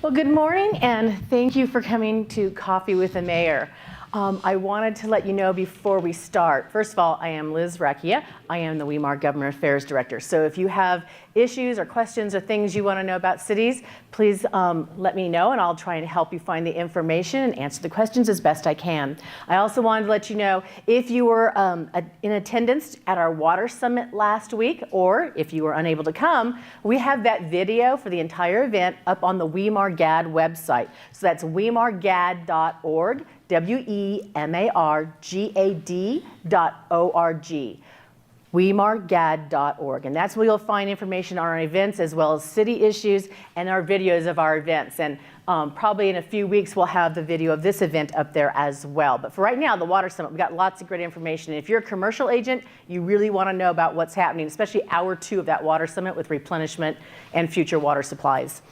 Well, good morning, and thank you for coming to Coffee with the Mayor. I wanted to let you know before we start. First of all, I am Liz Recchia. I am the Weimar Government Affairs Director. So if you have issues or questions or things you want to know about cities, please let me know, and I'll try and help you find the information and answer the questions as best I can. I also wanted to let you know, if you were in attendance at our water summit last week, or if you were unable to come, we have that video for the entire event up on the Weimar GAD website. So that's weimargad.org. WEMARGAD.org. weimargad.org. And that's where you'll find information on our events as well as city issues and our videos of our events. And probably in a few weeks, we'll have the video of this event up there as well. But for right now, the Water Summit, we've got lots of great information. And if you're a commercial agent, you really want to know about what's happening, especially hour 2 of that Water Summit with replenishment and future water supplies.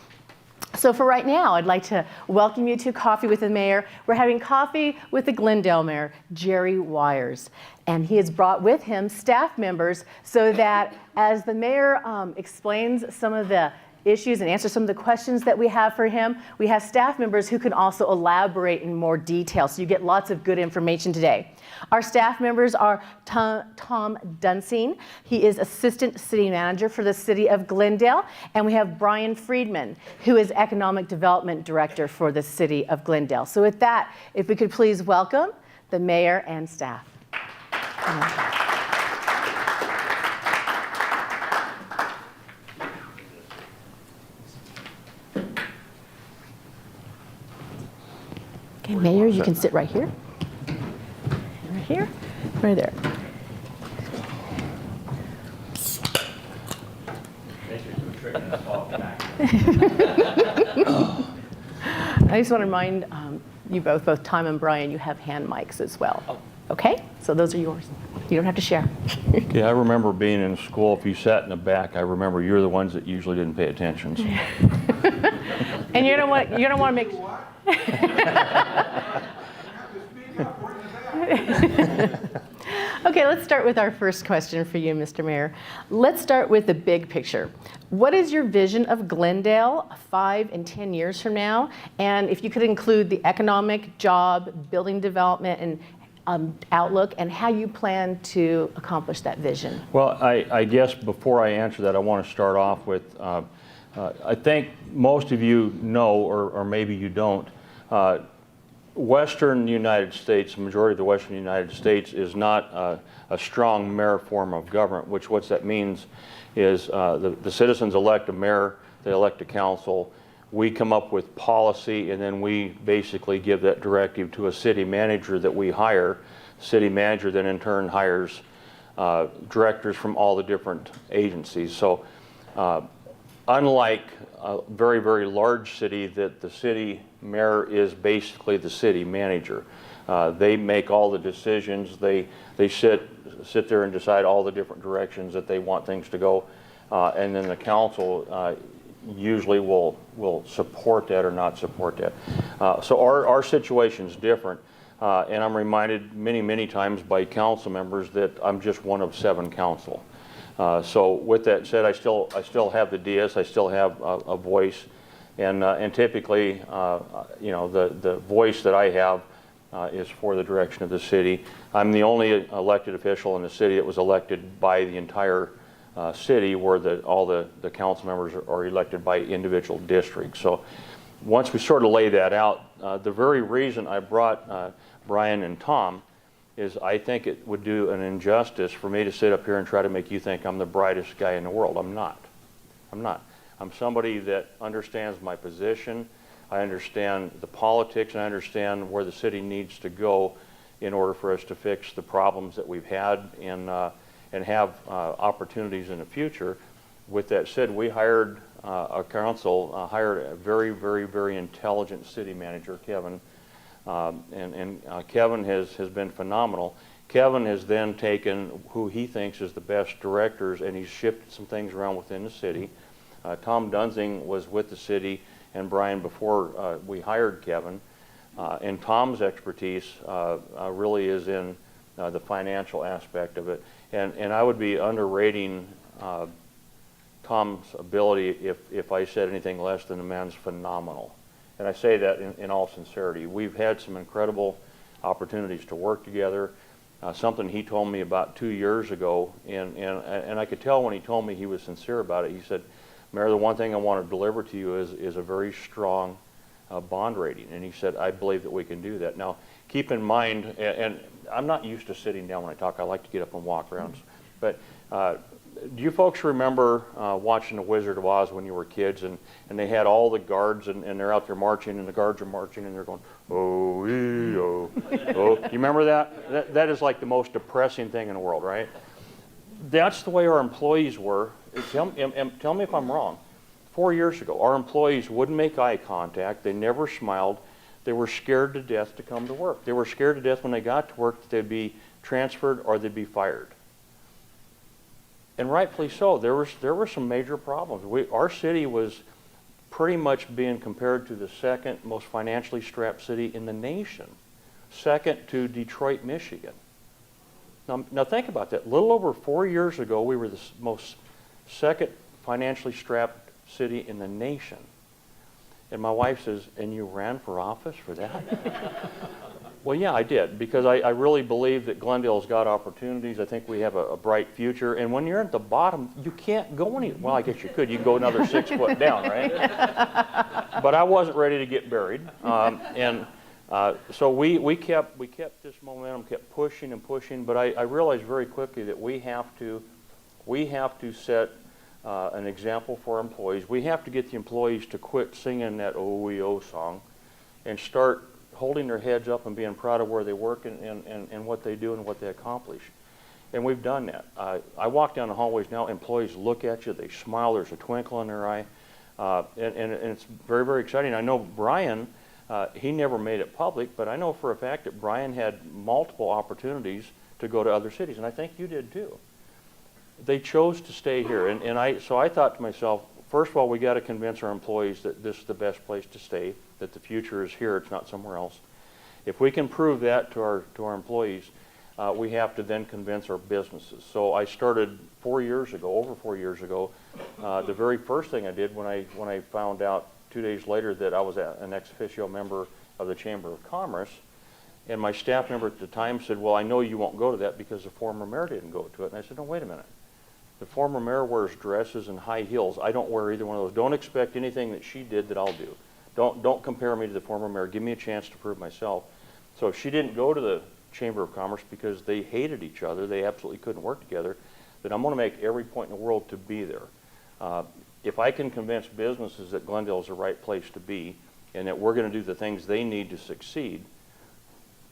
So for right now, I'd like to welcome you to Coffee with the Mayor. We're having coffee with the Glendale Mayor, Jerry Weiers. And he has brought with him staff members so that as the mayor explains some of the issues and answer some of the questions that we have for him, we have staff members who can also elaborate in more detail. So you get lots of good information today. Our staff members are Tom Duensing. He is Assistant City Manager for the City of Glendale. And we have Brian Friedman, who is Economic Development Director for the City of Glendale. So with that, if we could please welcome the mayor and staff. Okay, Mayor, you can sit right here. Right here, right there. I just want to remind you both Tom and Brian, you have hand mics as well. Okay, so those are yours. You don't have to share. Yeah, I remember being in school. If you sat in the back, I remember you're the ones that usually didn't pay attention. So. And you don't want to make. Okay, let's start with our first question for you, Mr. Mayor. Let's start with the big picture. What is your vision of Glendale 5 and 10 years from now? And if you could include the economic, job, building development, and outlook, and how you plan to accomplish that vision. Well, I guess before I answer that, I want to start off with, I think most of you know, or maybe you don't, Western United States, the majority of the Western United States is not a strong mayor form of government, which what that means is the citizens elect a mayor, they elect a council, we come up with policy, and then we basically give that directive to a city manager that we hire. City manager then in turn hires directors from all the different agencies. So unlike a very, very large city, that the city mayor is basically the city manager. They make all the decisions. They sit there and decide all the different directions that they want things to go, and then the council usually will support that or not support that. So our situation is different, and I'm reminded many times by council members that I'm just one of 7 council. So with that said, I still have the DS, I still have a voice, and typically, you know, the voice that I have is for the direction of the city. I'm the only elected official in the city that was elected by the entire city, where all the council members are elected by individual districts. So once we sort of lay that out, the very reason I brought Brian and Tom is I think it would do an injustice for me to sit up here and try to make you think I'm the brightest guy in the world. I'm not. I'm somebody that understands my position. I understand the politics, and I understand where the city needs to go in order for us to fix the problems that we've had and have opportunities in the future. With that said, we hired a council, hired a very intelligent city manager, Kevin, and Kevin has been phenomenal. Kevin has then taken who he thinks is the best directors, and he's shifted some things around within the city. Tom Duensing was with the city and Brian before we hired Kevin, and Tom's expertise really is in the financial aspect of it. And I would be underrating Tom's ability if I said anything less than the man's phenomenal. and I say that in all sincerity. We've had some incredible opportunities to work together. Something he told me about 2 years ago, and I could tell when he told me he was sincere about it. He said, Mayor, the one thing I want to deliver to you is a very strong bond rating. And he said, I believe that we can do that. Now, keep in mind, and I'm not used to sitting down when I talk. I like to get up and walk around. But do you folks remember watching The Wizard of Oz when you were kids, and they had all the guards, and they're out there marching, and the guards are marching, and they're going, oh, ee, oh, oh. You remember that? That is like the most depressing thing in the world, right? That's the way our employees were. Tell me if I'm wrong. 4 years ago, our employees wouldn't make eye contact. They never smiled. They were scared to death to come to work. They were scared to death when they got to work that they'd be transferred or they'd be fired. And rightfully so. There were some major problems. Our city was pretty much being compared to the second most financially strapped city in the nation, second to Detroit, Michigan. Now think about that. A little over 4 years ago, we were the most second financially strapped city in the nation. And my wife says, and you ran for office for that? Well, yeah, I did, because I really believe that Glendale's got opportunities. I think we have a bright future. And when you're at the bottom, you can't go any, well, I guess you could. You can go another 6 foot down, right? But I wasn't ready to get buried. So we kept this momentum, kept pushing and pushing. But I realized very quickly that we have to set an example for our employees. We have to get the employees to quit singing that OEO song and start holding their heads up and being proud of where they work and what they do and what they accomplish. And we've done that. I walk down the hallways now, employees look at you, they smile, there's a twinkle in their eye, and it's very, very exciting. I know Brian, he never made it public, but I know for a fact that Brian had multiple opportunities to go to other cities, and I think you did too. They chose to stay here, so I thought to myself, first of all, we got to convince our employees that this is the best place to stay, that the future is here, it's not somewhere else. If we can prove that to our employees, we have to then convince our businesses. So I started 4 years ago, over 4 years ago. The very first thing I did when I found out 2 days later that I was an ex officio member of the Chamber of Commerce, and my staff member at the time said, well, I know you won't go to that because the former mayor didn't go to it. And I said, no, wait a minute. The former mayor wears dresses and high heels. I don't wear either one of those. Don't expect anything that she did that I'll do. Don't compare me to the former mayor. Give me a chance to prove myself. So if she didn't go to the Chamber of Commerce because they hated each other, they absolutely couldn't work together, then I'm going to make every point in the world to be there. If I can convince businesses that Glendale is the right place to be and that we're going to do the things they need to succeed,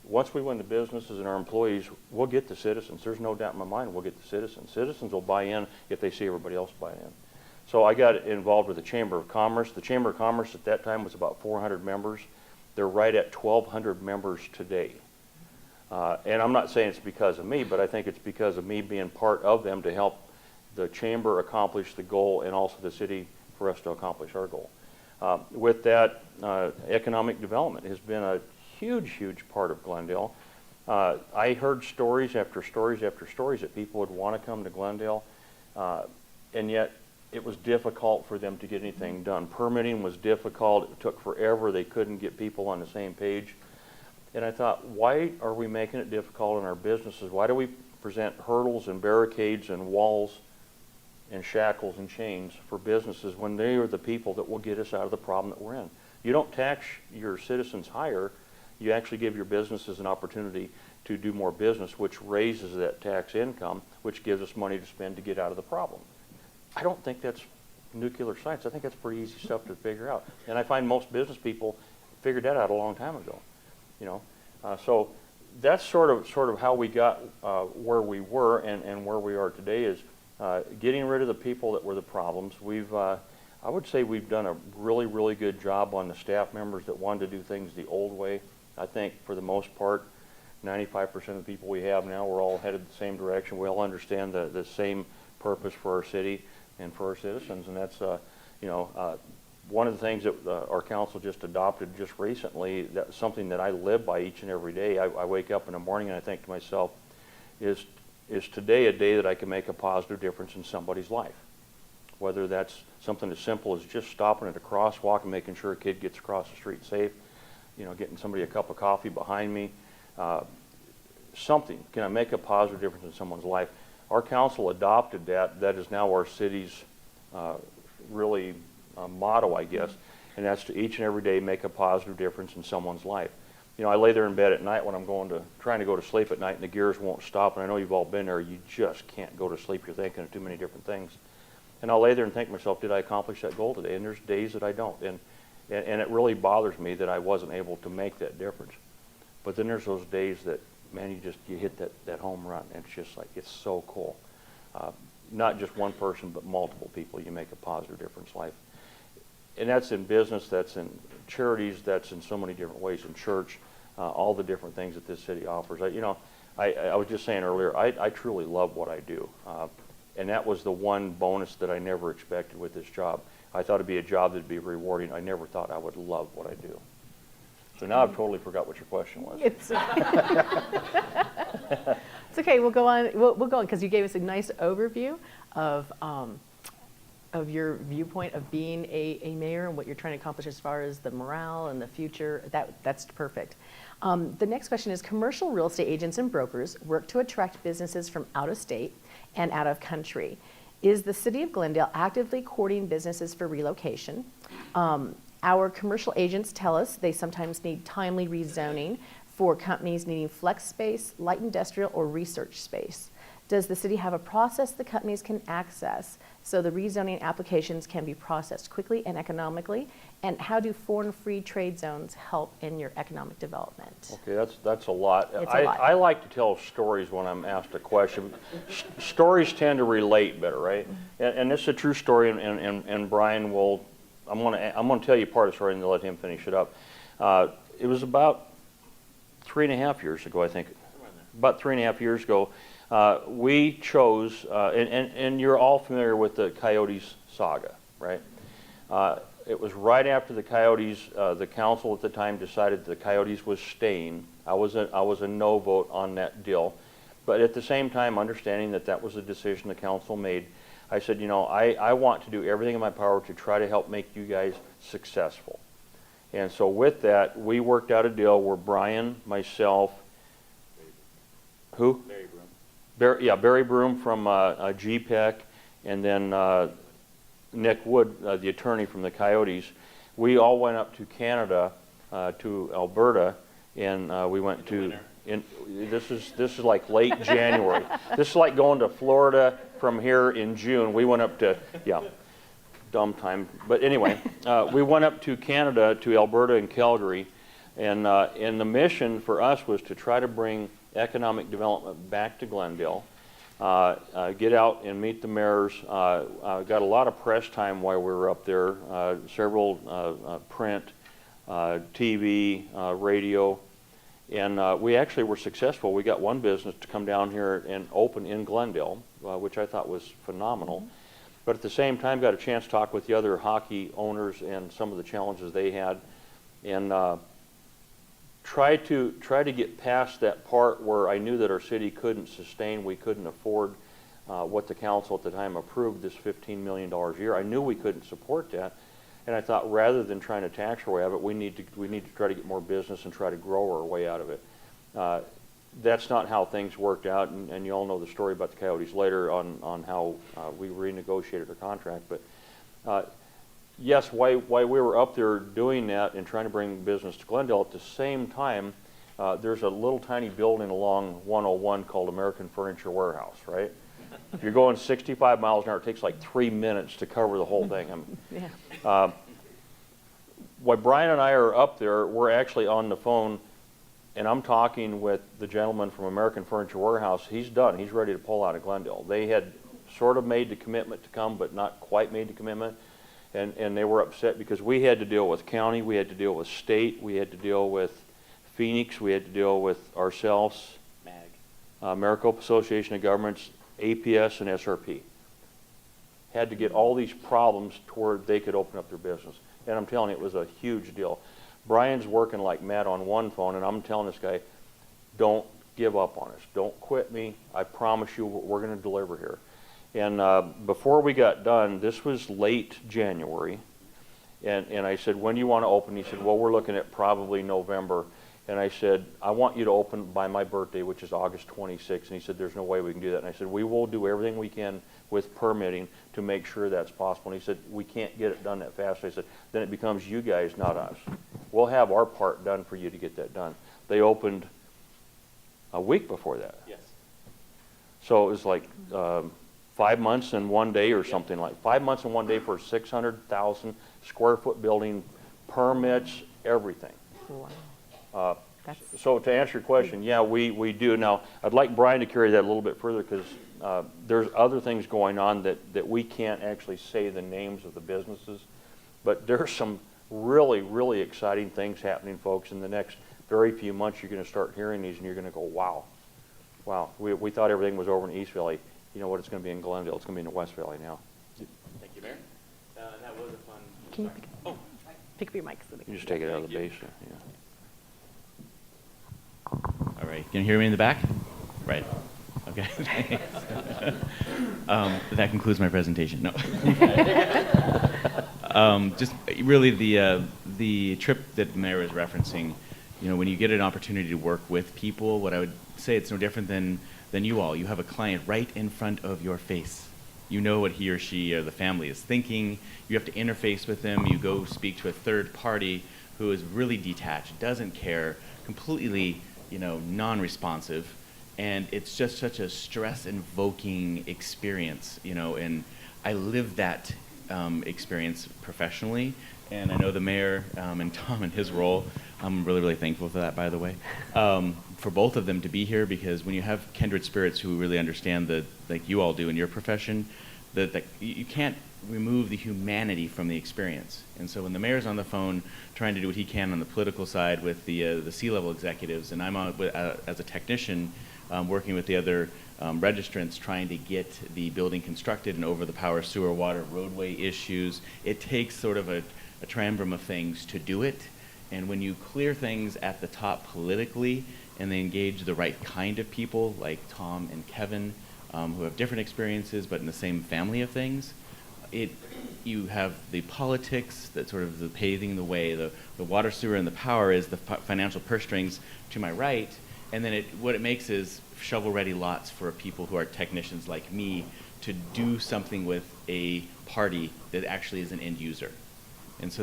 once we win the businesses and our employees, we'll get the citizens. There's no doubt in my mind we'll get the citizens. Citizens will buy in if they see everybody else buy in. So I got involved with the Chamber of Commerce. The Chamber of Commerce at that time was about 400 members. They're right at 1,200 members today. And I'm not saying it's because of me, but I think it's because of me being part of them to help the Chamber accomplish the goal and also the city for us to accomplish our goal. With that, economic development has been a huge, huge part of Glendale. I heard stories after stories after stories that people would want to come to Glendale, and yet it was difficult for them to get anything done. Permitting was difficult. It took forever. They couldn't get people on the same page. And I thought, why are we making it difficult in our businesses? Why do we present hurdles and barricades and walls and shackles and chains for businesses when they are the people that will get us out of the problem that we're in? You don't tax your citizens higher. You actually give your businesses an opportunity to do more business, which raises that tax income, which gives us money to spend to get out of the problem. I don't think that's nuclear science. I think that's pretty easy stuff to figure out. And I find most business people figured that out a long time ago. So that's sort of how we got where we were and where we are today is getting rid of the people that were the problems. I would say we've done a really, really good job on the staff members that wanted to do things the old way. I think for the most part, 95% of the people we have now, we're all headed the same direction. We all understand the same purpose for our city and for our citizens, and that's one of the things that our council just adopted just recently. That's something that I live by each and every day. I wake up in the morning and I think to myself, is today a day that I can make a positive difference in somebody's life? whether that's something as simple as just stopping at a crosswalk and making sure a kid gets across the street safe, you know, getting somebody a cup of coffee behind me, something. Can I make a positive difference in someone's life? Our council adopted that. That is now our city's really motto, I guess, and that's to each and every day make a positive difference in someone's life. You know, I lay there in bed at night when I'm trying to go to sleep at night, and the gears won't stop, and I know you've all been there. You just can't go to sleep. You're thinking of too many different things. And I'll lay there and think to myself, did I accomplish that goal today? And there's days that I don't. And it really bothers me that I wasn't able to make that difference. But then there's those days that, man, you hit that home run, and it's just like, it's so cool. Not just one person, but multiple people, you make a positive difference in life. And that's in business, that's in charities, that's in so many different ways, in church, all the different things that this city offers. I was just saying earlier, I truly love what I do. And that was the one bonus that I never expected with this job. I thought it'd be a job that'd be rewarding. I never thought I would love what I do. So now I've totally forgot what your question was. It's okay. We'll go on. We'll go on because you gave us a nice overview of your viewpoint of being a mayor and what you're trying to accomplish as far as the morale and the future. That's perfect. The next question is: commercial real estate agents and brokers work to attract businesses from out of state and out of country. Is the City of Glendale actively courting businesses for relocation? Our commercial agents tell us they sometimes need timely rezoning for companies needing flex space, light industrial, or research space. Does the city have a process the companies can access so the rezoning applications can be processed quickly and economically? And how do foreign free trade zones help in your economic development? Okay, that's a lot. It's a lot. I like to tell stories when I'm asked a question. Stories tend to relate better, right? And this is a true story, and Brian will, I'm gonna tell you part of the story and then let him finish it up. It was about 3.5 years ago, I think. About 3.5 years ago, we chose, and you're all familiar with the Coyotes saga, right? It was right after the Coyotes, the council at the time decided the Coyotes was staying. I was a no vote on that deal. But at the same time, understanding that that was a decision the council made, I said, you know, I want to do everything in my power to try to help make you guys successful. And so with that, we worked out a deal where Brian, myself, who? Barry Broom from GPEC, and then Nick Wood, the attorney from the Coyotes. We all went up to Canada, to Alberta, and we went to. This is like late January. This is like going to Florida from here in June. We went up to dumb time, but anyway, we went up to Canada, to Alberta and Calgary, and the mission for us was to try to bring economic development back to Glendale. Get out and meet the mayors. Got a lot of press time while we were up there, several print, TV, radio, and we actually were successful. We got one business to come down here and open in Glendale, which I thought was phenomenal. But at the same time, got a chance to talk with the other hockey owners and some of the challenges they had, and try to get past that part where I knew that our city couldn't sustain, we couldn't afford what the council at the time approved, this $15 million a year. I knew we couldn't support that, and I thought rather than trying to tax our way out of it, we need to try to get more business and try to grow our way out of it. That's not how things worked out, and you all know the story about the Coyotes later on how we renegotiated our contract. But yes, why we were up there doing that and trying to bring business to Glendale, at the same time, there's a little tiny building along 101 called American Furniture Warehouse, right? If you're going 65 miles an hour, it takes like 3 minutes to cover the whole thing. While Brian and I are up there, we're actually on the phone, and I'm talking with the gentleman from American Furniture Warehouse. He's done. He's ready to pull out of Glendale. They had sort of made the commitment to come, but not quite made the commitment. And they were upset because we had to deal with county, we had to deal with state, we had to deal with Phoenix, we had to deal with ourselves, Maricopa Association of Governments, APS, and SRP. Had to get all these problems toward they could open up their business. And I'm telling you, it was a huge deal. Brian's working like mad on one phone, and I'm telling this guy, don't give up on us. Don't quit me. I promise you we're going to deliver here. And before we got done, this was late January, and I said, when do you want to open? He said, well, we're looking at probably November. And I said, I want you to open by my birthday, which is August 26th. And he said, there's no way we can do that. And I said, we will do everything we can with permitting to make sure that's possible. And he said, we can't get it done that fast. I said, then it becomes you guys, not us. We'll have our part done for you to get that done. They opened a week before that. Yes. So it was like 5 months and 1 day or something like 5 months and 1 day for a 600,000 square foot building, permits, everything. Wow. So to answer your question, yeah, we do. Now, I'd like Brian to carry that a little bit further because there's other things going on that we can't actually say the names of the businesses, but there's some really, really exciting things happening, folks. In the next very few months, you're going to start hearing these and you're going to go, wow. Wow, we thought everything was over in East Valley. You know what, it's going to be in Glendale. It's going to be in the West Valley now. Thank you, Mayor. And that was a fun. Can you pick up your mic? So You just take it out of the base. Yeah. All right, can you hear me in the back? Right, okay. That concludes my presentation, no. Just really the trip that the mayor was referencing, you know, when you get an opportunity to work with people, what I would say, it's no different than you all. You have a client right in front of your face. You know what he or she or the family is thinking. You have to interface with them. You go speak to a third party who is really detached, doesn't care, completely, you know, non-responsive, and it's just such a stress-invoking experience, you know, and I lived that experience professionally, and I know the mayor and Tom in his role, I'm really, really thankful for that, by the way, for both of them to be here, because when you have kindred spirits who really understand the, like you all do in your profession, that you can't remove the humanity from the experience. And so when the mayor's on the phone trying to do what he can on the political side with the C-level executives, and I'm on as a technician working with the other registrants trying to get the building constructed and over the power, sewer, water, roadway issues, it takes sort of a triumvirate of things to do it. And when you clear things at the top politically and they engage the right kind of people like Tom and Kevin, who have different experiences but in the same family of things, you have the politics that sort of the paving the way, the water, sewer, and the power is the financial purse strings to my right, and then what it makes is shovel-ready lots for people who are technicians like me to do something with a party that actually is an end user. And so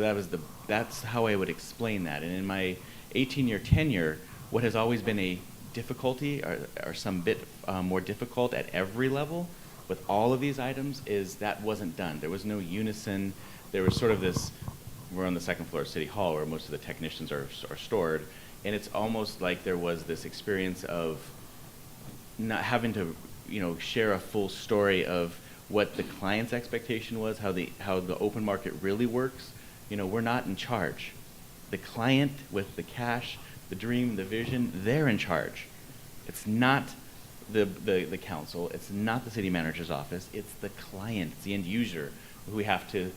that's how I would explain that. And in my 18-year tenure, what has always been a difficulty, or some bit more difficult at every level, with all of these items, is that wasn't done. There was no unison. There was sort of this, we're on the second floor of City Hall where most of the technicians are stored, and it's almost like there was this experience of not having to, you know, share a full story of what the client's expectation was, how the open market really works. You know, we're not in charge. The client with the cash, the dream, the vision, they're in charge. It's not the council, it's not the city manager's office, it's the client, it's the end user who we have to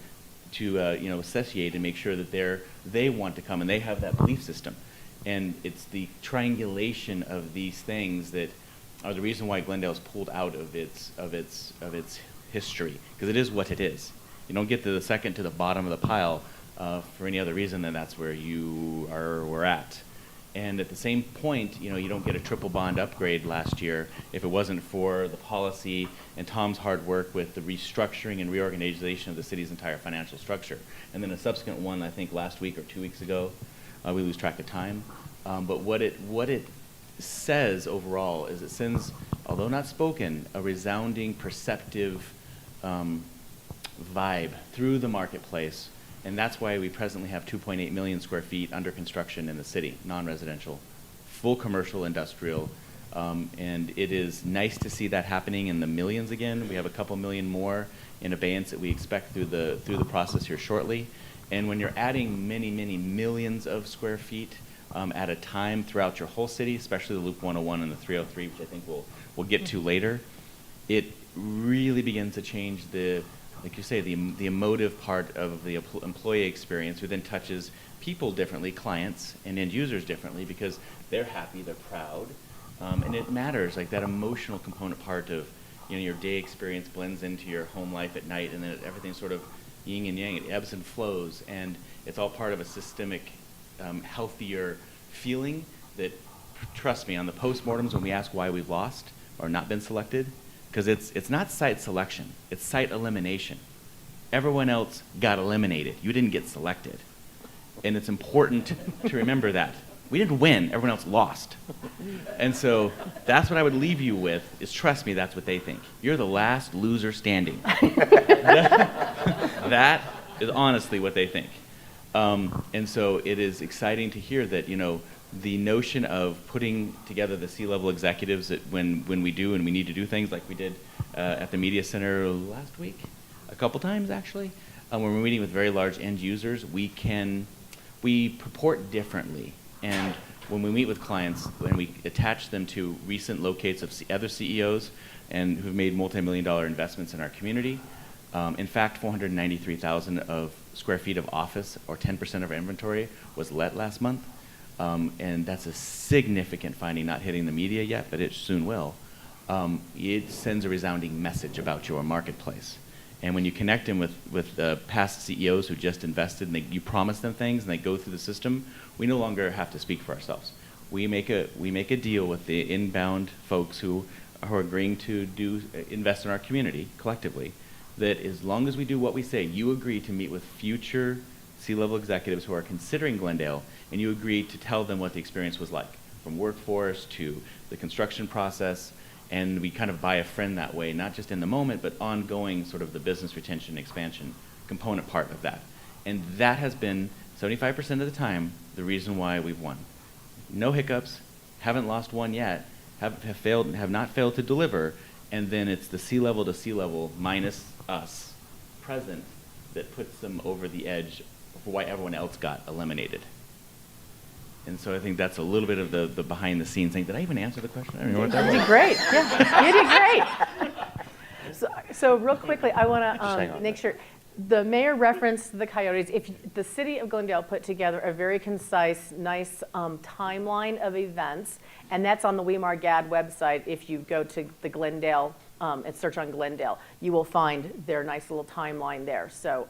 you know, associate and make sure that they want to come and they have that belief system. And it's the triangulation of these things that are the reason why Glendale's pulled out of its history, because it is what it is. You don't get to the second to the bottom of the pile for any other reason than that's where we're at. And at the same point, you know, you don't get a triple bond upgrade last year if it wasn't for the policy and Tom's hard work with the restructuring and reorganization of the city's entire financial structure. And then a subsequent one, I think last week or 2 weeks ago, we lose track of time. But what it says overall is it sends, although not spoken, a resounding, perceptive vibe through the marketplace. And that's why we presently have 2.8 million square feet under construction in the city, non-residential, full commercial, industrial. And it is nice to see that happening in the millions again. We have a couple million more in abeyance that we expect through the process here shortly. And when you're adding many, many millions of square feet at a time throughout your whole city, especially the Loop 101 and the 303, which I think we'll get to later, it really begins to change like you say, the emotive part of the employee experience, who then touches people differently, clients and end users differently, because they're happy, they're proud, and it matters, like that emotional component part of, your day experience blends into your home life at night, and then everything's sort of yin and yang. It ebbs and flows, and it's all part of a systemic, healthier feeling that, trust me, on the postmortems when we ask why we've lost or not been selected, because it's not site selection, it's site elimination. Everyone else got eliminated. You didn't get selected. And it's important to remember that. We didn't win, everyone else lost. And so that's what I would leave you with, is trust me, that's what they think. You're the last loser standing. That is honestly what they think. And so it is exciting to hear that, the notion of putting together the C-level executives that when we do and we need to do things like we did at the Media Center last week, a couple times actually, when we're meeting with very large end users, we purport differently. And when we meet with clients and we attach them to recent locates of other CEOs and who've made multi-million-dollar investments in our community, in fact, 493,000 of square feet of office, or 10% of our inventory, was let last month. And that's a significant finding, not hitting the media yet, but it soon will. It sends a resounding message about your marketplace. And when you connect them with past CEOs who just invested and you promise them things and they go through the system, we no longer have to speak for ourselves. We make a deal with the inbound folks who are agreeing to invest in our community collectively, that as long as we do what we say, you agree to meet with future C-level executives who are considering Glendale, and you agree to tell them what the experience was like, from workforce to the construction process, and we kind of buy a friend that way, not just in the moment, but ongoing sort of the business retention expansion component part of that. And that has been 75% of the time the reason why we've won. No hiccups, haven't lost one yet, have not failed to deliver, and then it's the C-level to C-level minus us present that puts them over the edge for why everyone else got eliminated. And so I think that's a little bit of the behind the scenes thing. Did I even answer the question? I don't know what that was. You did great. Yeah, you did great. So real quickly, I want to make sure. The mayor referenced the coyotes. If the city of Glendale put together a very concise, nice timeline of events, and that's on the Weimar GAD website. If you go to the Glendale and search on Glendale, you will find their nice little timeline there. So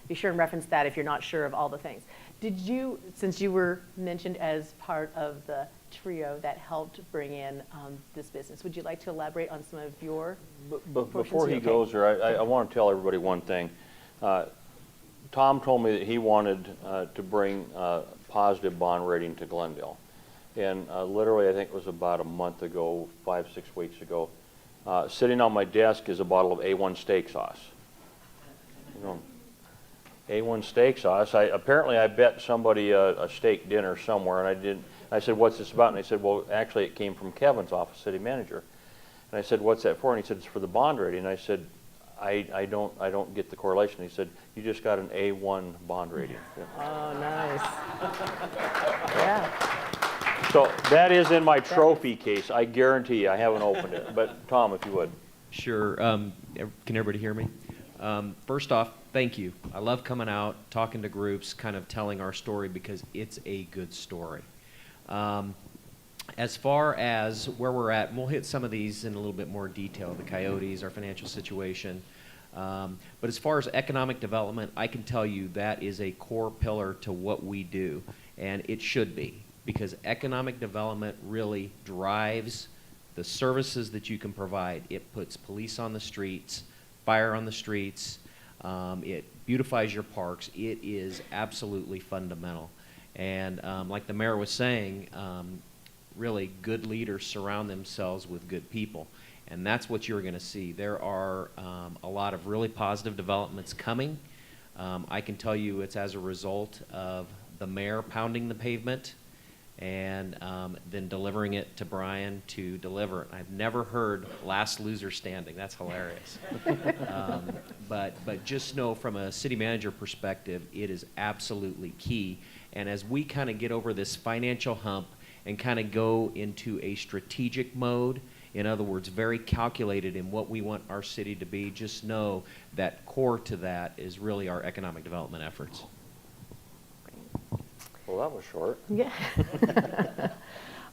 be sure and reference that if you're not sure of all the things. Did you, since you were mentioned as part of the trio that helped bring in this business, would you like to elaborate on some of your Before he goes there, I want to tell everybody one thing. Tom told me that he wanted to bring positive bond rating to Glendale. And literally, I think it was about a month ago, 5-6 weeks ago, sitting on my desk is a bottle of A1 steak sauce. A1 steak sauce. Apparently, I bet somebody a steak dinner somewhere, and I didn't. I said, "What's this about?" And they said, "Well, actually, it came from Kevin's office, city manager." And I said, "What's that for?" And he said, "It's for the bond rating." And I said, I don't get the correlation." He said, "You just got an A1 bond rating." Yeah. Oh, nice. Yeah. So that is in my trophy case. I guarantee you, I haven't opened it. But Tom, if you would. Sure. Can everybody hear me? First off, thank you. I love coming out, talking to groups, kind of telling our story because it's a good story. As far as where we're at, and we'll hit some of these in a little bit more detail, the coyotes, our financial situation. But as far as economic development, I can tell you that is a core pillar to what we do, and it should be, because economic development really drives the services that you can provide. It puts police on the streets, fire on the streets, it beautifies your parks. It is absolutely fundamental. And like the mayor was saying, really good leaders surround themselves with good people. And that's what you're going to see. There are a lot of really positive developments coming. I can tell you it's as a result of the mayor pounding the pavement and then delivering it to Brian to deliver it. I've never heard last loser standing. That's hilarious. But just know from a city manager perspective, it is absolutely key. And as we kind of get over this financial hump and kind of go into a strategic mode, in other words, very calculated in what we want our city to be, just know that core to that is really our economic development efforts. Well, that was short. Yeah.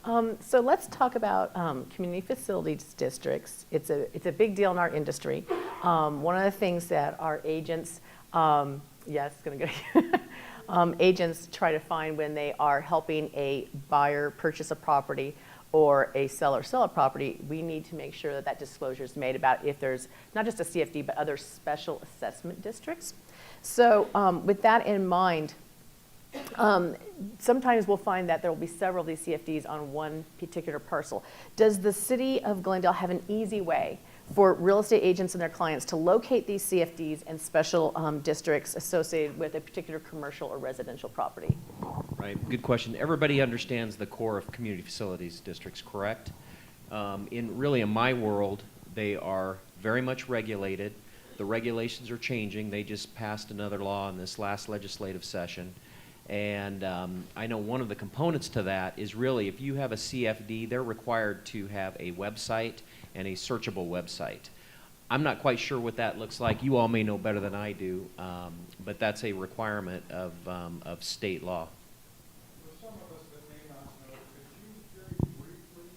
So let's talk about community facilities districts. It's a big deal in our industry. One of the things that our agents, yes, it's going to go. Agents try to find when they are helping a buyer purchase a property or a seller sell a property, we need to make sure that that disclosure is made about if there's not just a CFD, but other special assessment districts. So with that in mind, sometimes we'll find that there will be several of these CFDs on one particular parcel. Does the City of Glendale have an easy way for real estate agents and their clients to locate these CFDs and special districts associated with a particular commercial or residential property? Right, good question. Everybody understands the core of community facilities districts, correct? In my world, they are very much regulated. The regulations are changing. They just passed another law in this last legislative session. And I know one of the components to that is really if you have a CFD, they're required to have a website and a searchable website. I'm not quite sure what that looks like. You all may know better than I do, but that's a requirement of state law. For some of us that may not know, could you very briefly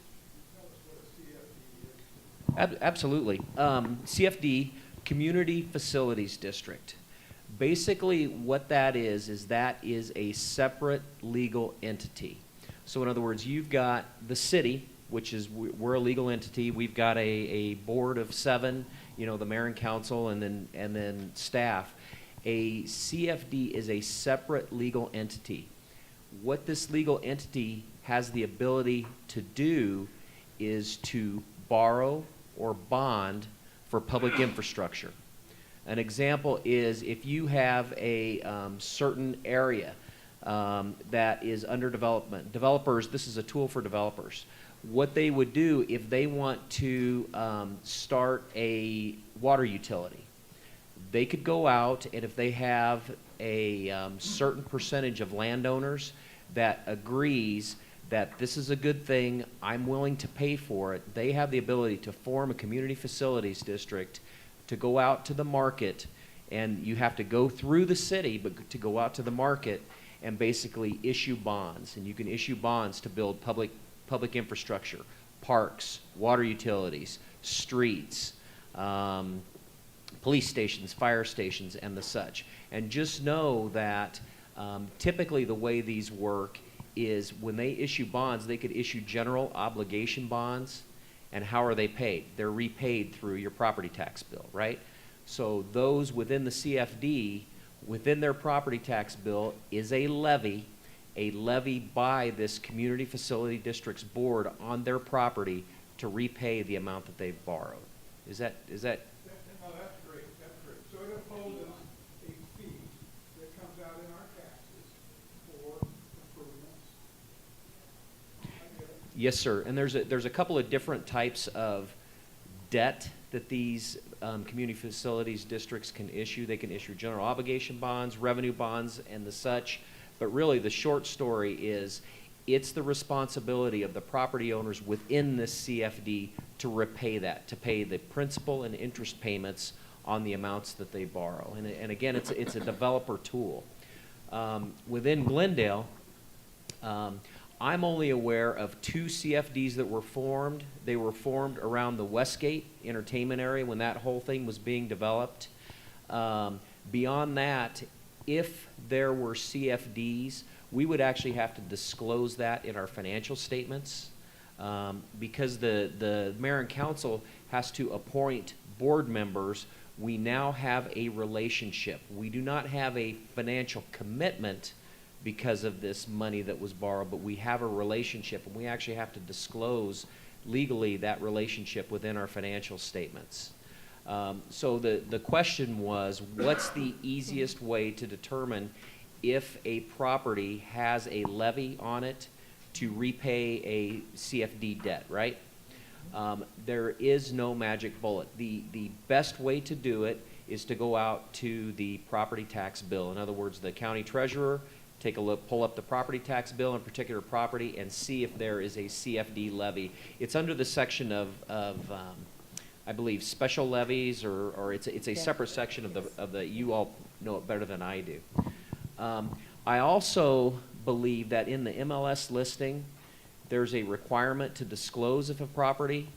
tell us what a CFD is? Absolutely. CFD, Community Facilities District. Basically what that is a separate legal entity. So in other words, you've got the city, which is, we're a legal entity. We've got a board of 7, the mayor and council, and then staff. A CFD is a separate legal entity. What this legal entity has the ability to do is to borrow or bond for public infrastructure. An example is if you have a certain area that is under development. Developers, this is a tool for developers. What they would do if they want to start a water utility, they could go out, and if they have a certain percentage of landowners that agrees that this is a good thing, I'm willing to pay for it, they have the ability to form a community facilities district to go out to the market, and you have to go through the city, but to go out to the market and basically issue bonds. And you can issue bonds to build public infrastructure, parks, water utilities, streets, police stations, fire stations, and the such. And just know that typically the way these work is when they issue bonds, they could issue general obligation bonds. And how are they paid? They're repaid through your property tax bill, right? So those within the CFD, within their property tax bill is a levy by this community facility district's board on their property to repay the amount that they've borrowed. Is that? No, that's great. That's great. So it opposes a fee that comes out in our taxes for improvements. I get it. Yes, sir. And there's a couple of different types of debt that these community facilities districts can issue. They can issue general obligation bonds, revenue bonds, and the such. But really, the short story is it's the responsibility of the property owners within this CFD to repay that, to pay the principal and interest payments on the amounts that they borrow. And again, it's a developer tool. Within Glendale, I'm only aware of 2 CFDs that were formed. They were formed around the Westgate entertainment area when that whole thing was being developed. Beyond that, if there were CFDs, we would actually have to disclose that in our financial statements because the mayor and council has to appoint board members. We now have a relationship. We do not have a financial commitment because of this money that was borrowed, but we have a relationship, and we actually have to disclose legally that relationship within our financial statements. So the question was, what's the easiest way to determine if a property has a levy on it to repay a CFD debt, right? There is no magic bullet. The best way to do it is to go out to the property tax bill. In other words, the county treasurer, take a look, pull up the property tax bill on a particular property and see if there is a CFD levy. It's under the section of I believe, special levies, or it's a separate section of the, you all know it better than I do. I also believe that in the MLS listing, There's a requirement to disclose if a property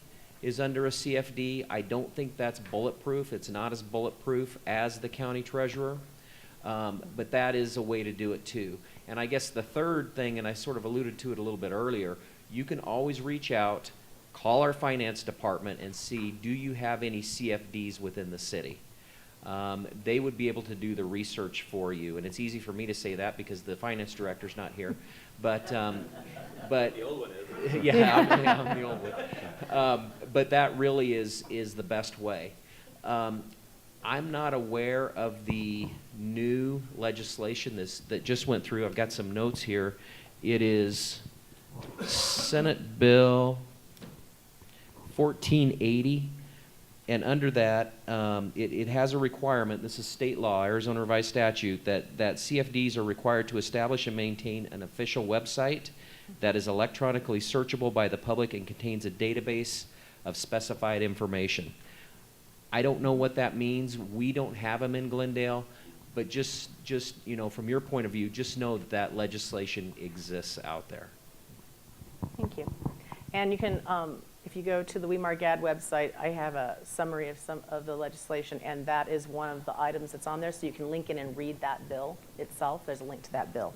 is under a CFD. I don't think that's bulletproof. It's not as bulletproof as the county treasurer, but that is a way to do it too. And I guess the third thing, and I sort of alluded to it a little bit earlier, you can always reach out, call our finance department and see, do you have any CFDs within the city? They would be able to do the research for you. And it's easy for me to say that because the finance director's not here. But the old one is. Yeah, I'm the old one. But that really is the best way. I'm not aware of the new legislation that just went through. I've got some notes here. It is Senate Bill 1480. And under that, it has a requirement, this is state law, Arizona Revised Statute, that CFDs are required to establish and maintain an official website that is electronically searchable by the public and contains a database of specified information. I don't know what that means. We don't have them in Glendale, but just you know, from your point of view, just know that legislation exists out there. Thank you. And you can, if you go to the WeMarGad website, I have a summary of some of the legislation, and that is one of the items that's on there, so you can link in and read that bill itself. There's a link to that bill.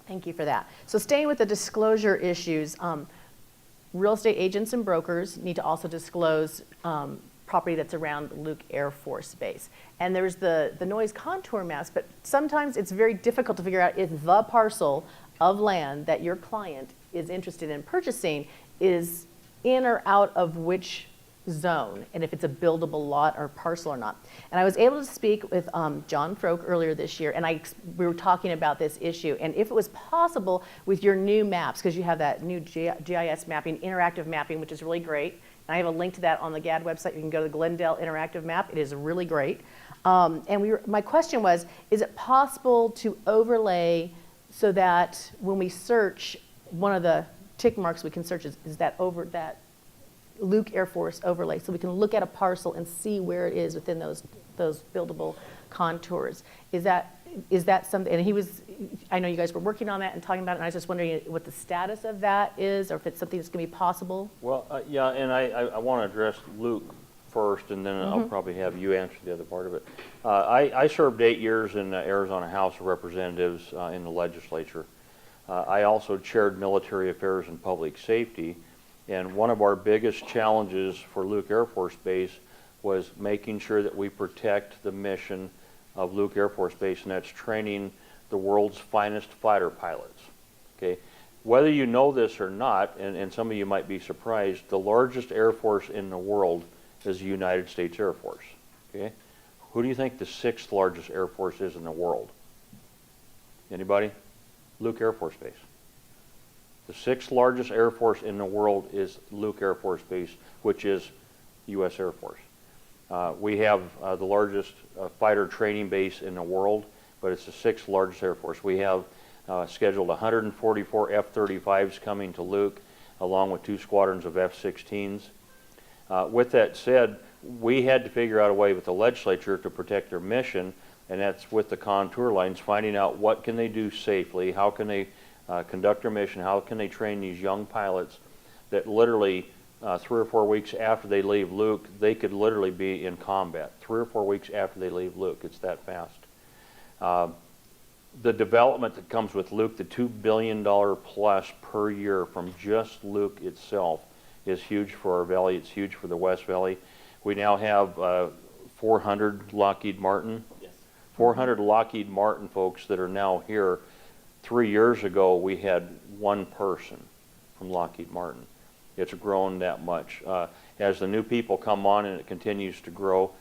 Thank you for that. So staying with the disclosure issues, real estate agents and brokers need to also disclose property that's around Luke Air Force Base. And there's the noise contour maps, but sometimes it's very difficult to figure out if the parcel of land that your client is interested in purchasing is in or out of which zone, and if it's a buildable lot or parcel or not. And I was able to speak with John Froke earlier this year, and we were talking about this issue, and if it was possible with your new maps, because you have that new GIS mapping, interactive mapping, which is really great, and I have a link to that on the GAD website. You can go to the Glendale interactive map. It is really great. My question was, is it possible to overlay so that when we search, one of the tick marks we can search is that Luke Air Force overlay, so we can look at a parcel and see where it is within those buildable contours. Is that something? And I know you guys were working on that and talking about it, and I was just wondering what the status of that is, or if it's something that's going to be possible. Well, yeah, and I want to address Luke first, and then I'll probably have you answer the other part of it. I served 8 years in the Arizona House of Representatives in the legislature. I also chaired military affairs and public safety, and one of our biggest challenges for Luke Air Force Base was making sure that we protect the mission of Luke Air Force Base, and that's training the world's finest fighter pilots. Okay, whether you know this or not, and some of you might be surprised, the largest Air Force in the world is the United States Air Force. Okay, who do you think the 6th largest Air Force is in the world? Anybody? Luke Air Force Base. The 6th largest Air Force in the world is Luke Air Force Base, which is U.S. Air Force. We have the largest fighter training base in the world, but it's the 6th largest Air Force. We have scheduled 144 F-35s coming to Luke, along with 2 squadrons of F-16s. With that said, we had to figure out a way with the legislature to protect their mission, and that's with the contour lines, finding out what can they do safely, how can they conduct their mission, how can they train these young pilots that literally 3 or 4 weeks after they leave Luke, they could literally be in combat. 3 or 4 weeks after they leave Luke, it's that fast. The development that comes with Luke, the $2 billion plus per year from just Luke itself, is huge for our valley. It's huge for the West Valley. We now have 400 Lockheed Martin. Yes. 400 Lockheed Martin folks that are now here. 3 years ago, we had 1 person from Lockheed Martin. It's grown that much. As the new people come on and it continues to grow,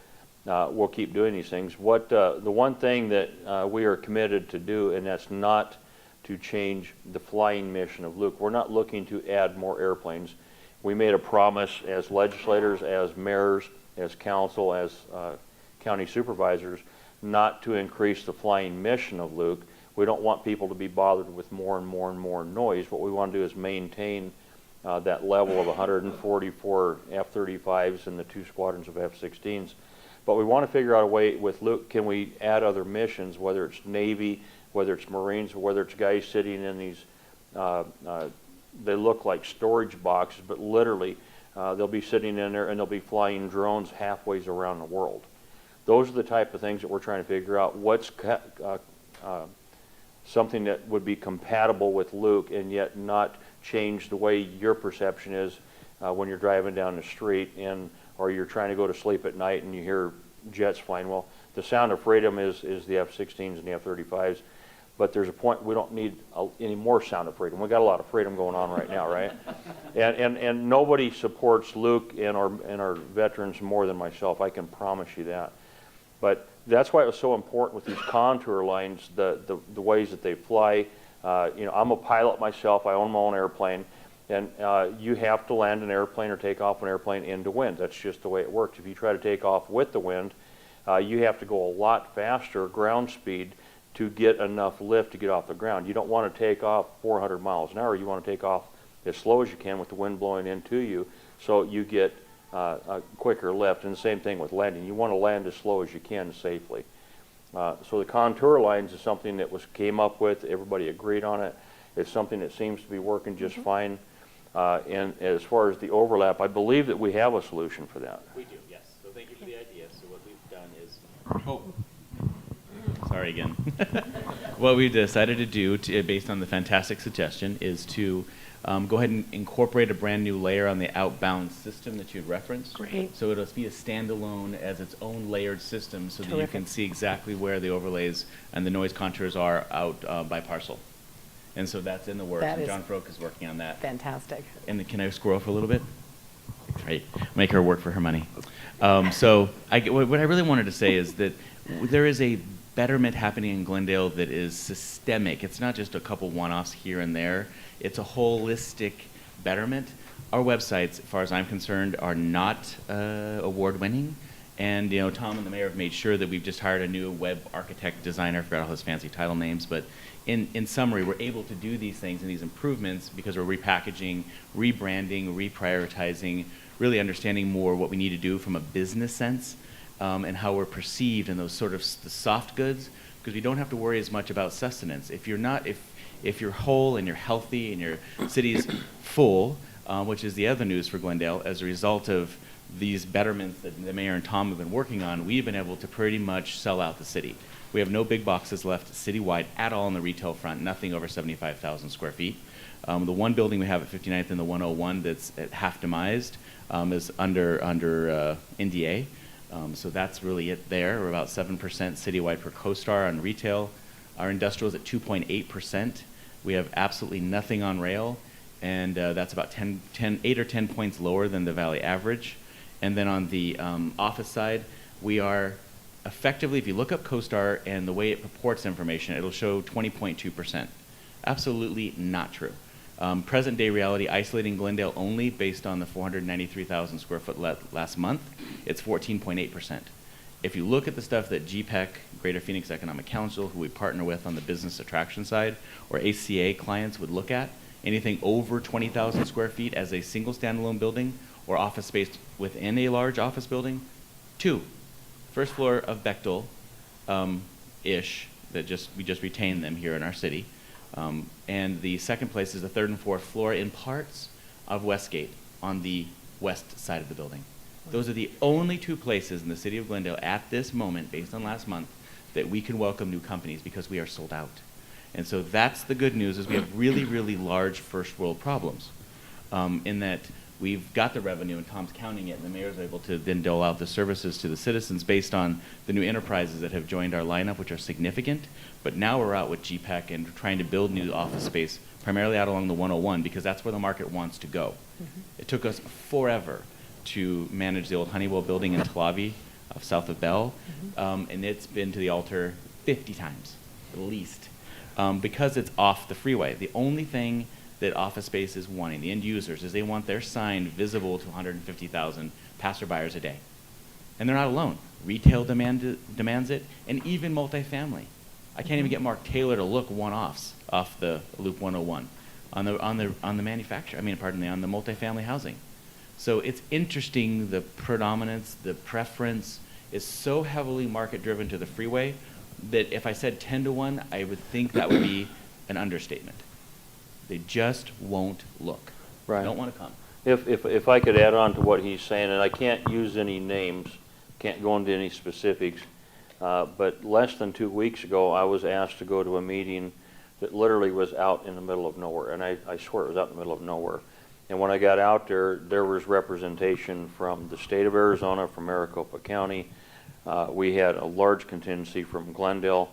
we'll keep doing these things. The one thing that we are committed to do, and that's not to change the flying mission of Luke. We're not looking to add more airplanes. We made a promise as legislators, as mayors, as council, as county supervisors, not to increase the flying mission of Luke. We don't want people to be bothered with more and more and more noise. What we want to do is maintain that level of 144 F-35s and the 2 squadrons of F-16s. But we want to figure out a way with Luke, can we add other missions, whether it's Navy, whether it's Marines, or whether it's guys sitting in these they look like storage boxes, but literally they'll be sitting in there and they'll be flying drones halfway around the world. Those are the type of things that we're trying to figure out. What's something that would be compatible with Luke and yet not change the way your perception is when you're driving down the street or you're trying to go to sleep at night and you hear jets flying. Well, the sound of freedom is the F-16s and the F-35s, but there's a point we don't need any more sound of freedom. We got a lot of freedom going on right now, right? And nobody supports Luke and our veterans more than myself. I can promise you that. But that's why it was so important with these contour lines, the ways that they fly. I'm a pilot myself. I own my own airplane. And you have to land an airplane or take off an airplane into wind. That's just the way it works. If you try to take off with the wind, you have to go a lot faster ground speed to get enough lift to get off the ground. You don't want to take off 400 miles an hour. You want to take off as slow as you can with the wind blowing into you so you get a quicker lift. And the same thing with landing. You want to land as slow as you can safely. So the contour lines is something that came up with. Everybody agreed on it. It's something that seems to be working just fine. And as far as the overlap, I believe that we have a solution for that. We do, yes. So thank you for the idea. So what we've done is, sorry again. What we decided to do, based on the fantastic suggestion, is to go ahead and incorporate a brand new layer on the outbound system that you had referenced. Great. So it'll be a standalone as its own layered system so that you Terrific. can see exactly where the overlays and the noise contours are out by parcel. And so that's in the works, That and is John Froke is working on that. Fantastic. And can I squirrel for a little bit? Great. Make her work for her money. So what I really wanted to say is that there is a betterment happening in Glendale that is systemic. It's not just a couple one-offs here and there. It's a holistic betterment. Our websites, as far as I'm concerned, are not award-winning. And Tom and the mayor have made sure that we've just hired a new web architect designer. I forgot all his fancy title names, but in summary, we're able to do these things and these improvements because we're repackaging, rebranding, reprioritizing, really understanding more what we need to do from a business sense and how we're perceived in those sort of the soft goods, because we don't have to worry as much about sustenance. If you're whole and you're healthy and your city's full, which is the other news for Glendale, as a result of these betterments that the mayor and Tom have been working on, we've been able to pretty much sell out the city. We have no big boxes left citywide at all on the retail front, nothing over 75,000 square feet. The one building we have at 59th and the 101 that's at half demised is under NDA. So that's really it there. We're about 7% citywide for CoStar on retail. Our industrial is at 2.8%. We have absolutely nothing on rail, and that's about 8 or 10 points lower than the valley average. And then on the office side, we are effectively, if you look up CoStar and the way it purports information, it'll show 20.2%. Absolutely not true. Present day reality, isolating Glendale only based on the 493,000 square foot last month, it's 14.8%. If you look at the stuff that GPEC, Greater Phoenix Economic Council, who we partner with on the business attraction side, or ACA clients would look at, anything over 20,000 square feet as a single standalone building or office space within a large office building, 2. First floor of Bechtel, ish, that we just retain them here in our city. And the second place is the 3rd and 4th floor in parts of Westgate on the west side of the building. Those are the only 2 places in the city of Glendale at this moment, based on last month, that we can welcome new companies because we are sold out. And so that's the good news, is we have really, really large first world problems in that we've got the revenue and Tom's counting it, and the mayor's able to then dole out the services to the citizens based on the new enterprises that have joined our lineup, which are significant. But now we're out with GPEC and trying to build new office space, primarily out along the 101, because that's where the market wants to go. Mm-hmm. It took us forever to manage the old Honeywell building in Telavi, south of Bell, and it's been to the altar 50 times, at least, because it's off the freeway. The only thing that office space is wanting, the end users, is they want their sign visible to 150,000 passerbyers a day. And they're not alone. Retail demands it, and even multifamily. I can't even get Mark Taylor to look one-offs off the Loop 101 on the manufacturer. on the multifamily housing. So it's interesting, the predominance, the preference is so heavily market-driven to the freeway that if I said 10 to 1, I would think that would be an understatement. They just won't look. Right. They don't want to come. If I could add on to what he's saying, and I can't use any names, can't go into any specifics, but less than 2 weeks ago, I was asked to go to a meeting that literally was out in the middle of nowhere, and I swear it was out in the middle of nowhere. And when I got out there, there was representation from the state of Arizona, from Maricopa County. We had a large contingency from Glendale,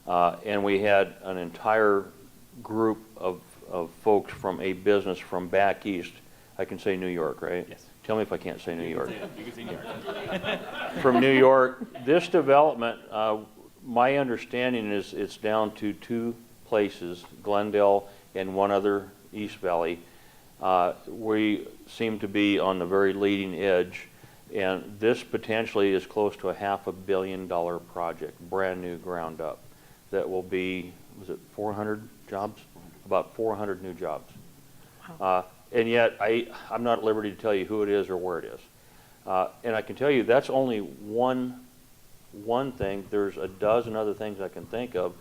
and we had an entire group of folks from a business from back east. I can say New York, right? Yes. Tell me if I can't say New York. You can say New York. From New York. This development, my understanding is it's down to 2 places, Glendale and one other, East Valley. We seem to be on the very leading edge, and this potentially is close to a $500 million project, brand new, ground up, that will be, was it 400 jobs? About 400 new jobs. And yet, I'm not at liberty to tell you who it is or where it is. And I can tell you that's only one thing. There's a dozen other things I can think of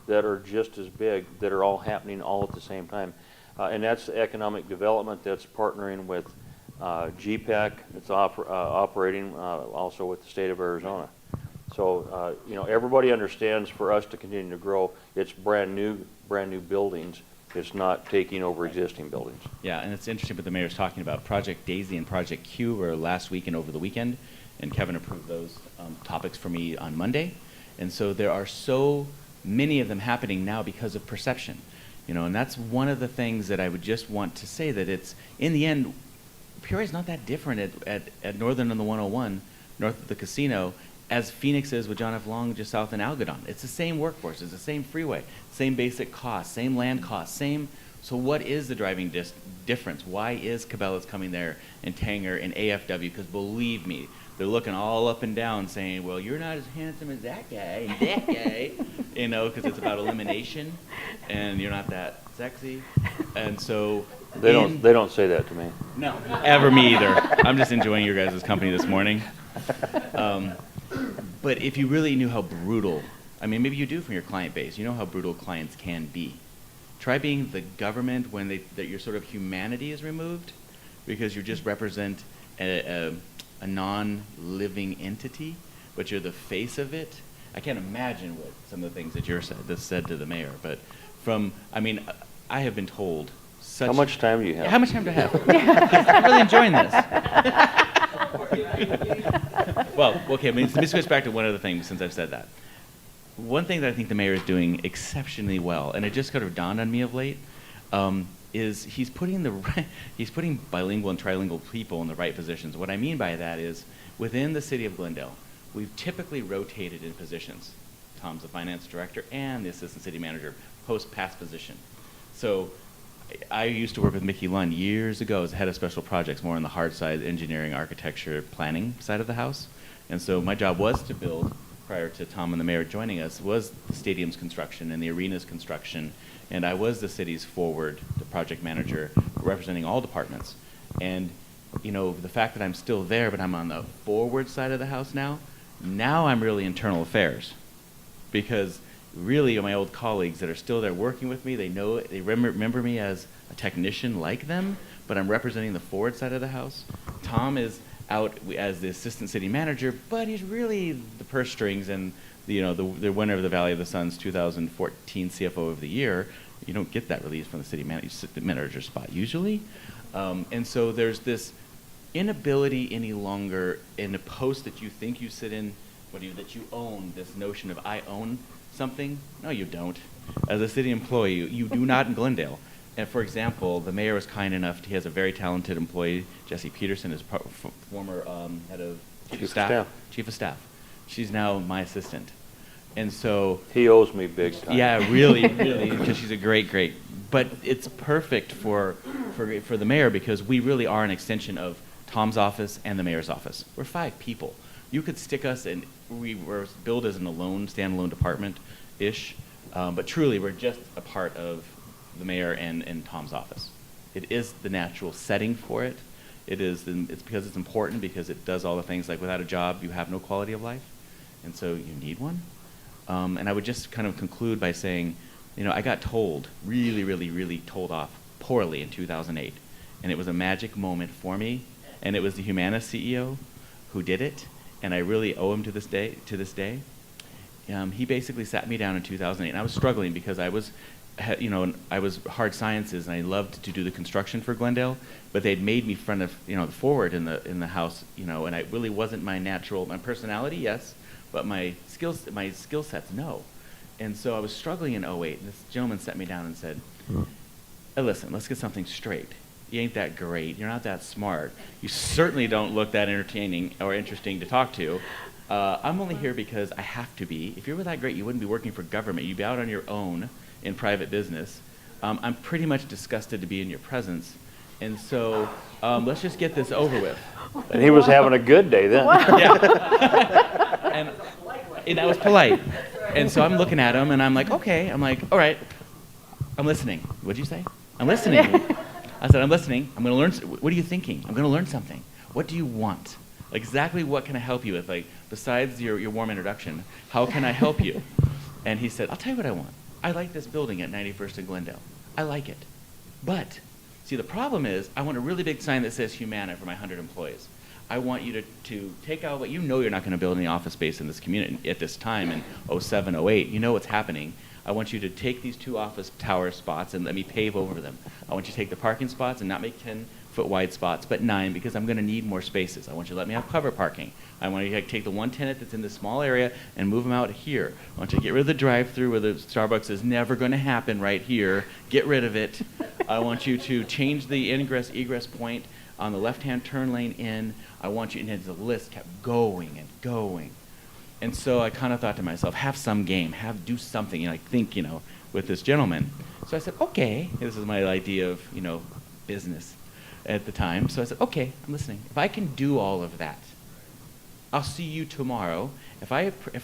that are just as big, that are all happening all at the same time. And that's economic development that's partnering with GPAC. It's operating also with the state of Arizona. So, you know, everybody understands for us to continue to grow, it's brand new buildings. It's not taking over existing buildings. Yeah, and it's interesting what the mayor's talking about. Project Daisy and Project Q were last week and over the weekend, and Kevin approved those topics for me on Monday. And so there are so many of them happening now because of perception. You know, and that's one of the things that I would just want to say, that it's, in the end, Peoria is not that different at Northern on the 101, north of the casino, as Phoenix is with John F. Long just south in Algodon. It's the same workforce, it's the same freeway, same basic costs, same land costs, same. So what is the driving difference? Why is Cabela's coming there and Tanger and AFW? Because believe me, they're looking all up and down saying, well, you're not as handsome as that guy and that guy, you know, because it's about elimination and you're not that sexy. And so They don't say that to me. no, ever me either. I'm just enjoying your guys' company this morning. But if you really knew how brutal, I mean, maybe you do from your client base, you know how brutal clients can be. Try being the government when that your sort of humanity is removed, because you just represent a non-living entity, but you're the face of it. I can't imagine what some of the things that said to the mayor, but I mean, I have been told such. How much time do you have? How much time do I have? I'm really enjoying this. Well, okay, let me switch back to one other thing since I've said that. One thing that I think the mayor is doing exceptionally well, and it just sort of dawned on me of late, is he's putting bilingual and trilingual people in the right positions. What I mean by that is, within the city of Glendale, we've typically rotated in positions. Tom's the finance director and the assistant city manager, past position. So I used to work with Mickey Lund years ago as head of special projects, more on the hard side, engineering, architecture, planning side of the house. And so my job was to build, prior to Tom and the mayor joining us, was the stadium's construction and the arena's construction. And I was the city's forward, the project manager, representing all departments. And, you know, the fact that I'm still there, but I'm on the forward side of the house now I'm really internal affairs. Because really, my old colleagues that are still there working with me, they remember me as a technician like them, but I'm representing the forward side of the house. Tom is out as the assistant city manager, but he's really the purse strings and the winner of the Valley of the Sun's 2014 CFO of the Year. You don't get that release from the city manager spot usually. And so there's this inability any longer in a post that you think you sit in, that you own, this notion of I own something. No, you don't. As a city employee, you do not in Glendale. And for example, the mayor was kind enough, he has a very talented employee, Jessie Peterson, is former head of chief of staff. She's now my assistant. And so He owes me big time. yeah, really, because she's a great. But it's perfect for the mayor, because we really are an extension of Tom's office and the mayor's office. We're 5 people. You could stick us in, we were billed as an standalone department-ish, but truly we're just a part of the mayor and Tom's office. It is the natural setting for it. It's because it's important, because it does all the things like without a job, you have no quality of life. And so you need one. And I would just kind of conclude by saying, I got told, really, really, really told off poorly in 2008. And it was a magic moment for me. And it was the Humana CEO who did it. And I really owe him to this day. He basically sat me down in 2008. And I was struggling because I was hard sciences, and I loved to do the construction for Glendale. But they'd made me forward in the house, and I really wasn't my personality, yes, but my skill sets, no. And so I was struggling in '08, and this gentleman sat me down and said, "Hey, listen, let's get something straight. You ain't that great. You're not that smart. You certainly don't look that entertaining or interesting to talk to. I'm only here because I have to be. If you were that great, you wouldn't be working for government. You'd be out on your own in private business. I'm pretty much disgusted to be in your presence. And so let's just get this over with." And he was having a good day then. and that was polite. And so I'm looking at him, and I'm like, okay. I'm like, all right, I'm listening. What'd you say? I'm listening. I said, I'm listening. I'm going to learn. What are you thinking? I'm going to learn something. What do you want? Exactly what can I help you with? Like, besides your warm introduction, how can I help you? And he said, I'll tell you what I want. I like this building at 91st and Glendale. I like it. But, see, the problem is, I want a really big sign that says Humana for my 100 employees. I want you to take out what you're not going to build any office space in this community at this time in '07, '08. You know what's happening. I want you to take these 2 office tower spots and let me pave over them. I want you to take the parking spots and not make 10-foot wide spots, but 9, because I'm going to need more spaces. I want you to let me have cover parking. I want you to take the one tenant that's in this small area and move them out here. I want you to get rid of the drive-through where the Starbucks is never going to happen right here. Get rid of it. I want you to change the ingress-egress point on the left-hand turn lane in. I want you, and the list kept going and going. And so I kind of thought to myself, have some game, do something, think, with this gentleman. So I said, okay, this is my idea of, business at the time. So I said, okay, I'm listening. If I can do all of that, I'll see you tomorrow. If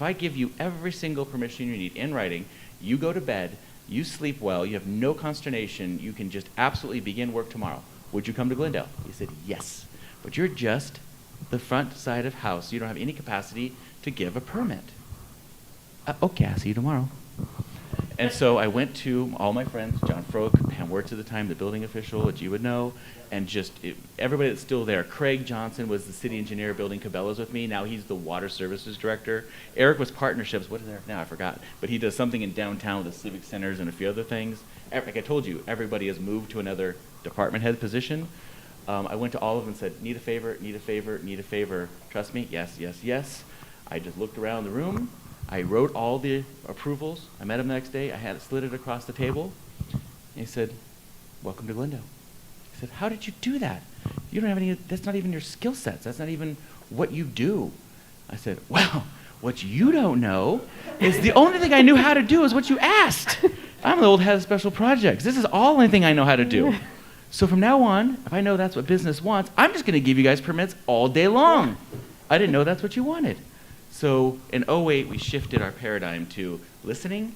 I give you every single permission you need in writing, you go to bed, you sleep well, you have no consternation, you can just absolutely begin work tomorrow. Would you come to Glendale? He said, yes. But you're just the front side of house. You don't have any capacity to give a permit. Okay, I'll see you tomorrow. And so I went to all my friends, John Froke, Pam Wirtz at the time, the building official, which you would know, and everybody that's still there. Craig Johnson was the city engineer building Cabela's with me. Now he's the water services director. Eric was partnerships. What is Eric now? I forgot. But he does something in downtown with the civic centers and a few other things. Like I told you, everybody has moved to another department head position. I went to all of them and said, need a favor, need a favor, need a favor. Trust me? Yes, yes, yes. I just looked around the room. I wrote all the approvals. I met him the next day. I had it slid it across the table. And he said, welcome to Glendale. I said, how did you do that? You don't have any, that's not even your skill sets. That's not even what you do. I said, well, what you don't know is the only thing I knew how to do is what you asked. I'm the old head of special projects. This is all anything I know how to do. So from now on, if I know that's what business wants, I'm just going to give you guys permits all day long. I didn't know that's what you wanted. So in '08, we shifted our paradigm to listening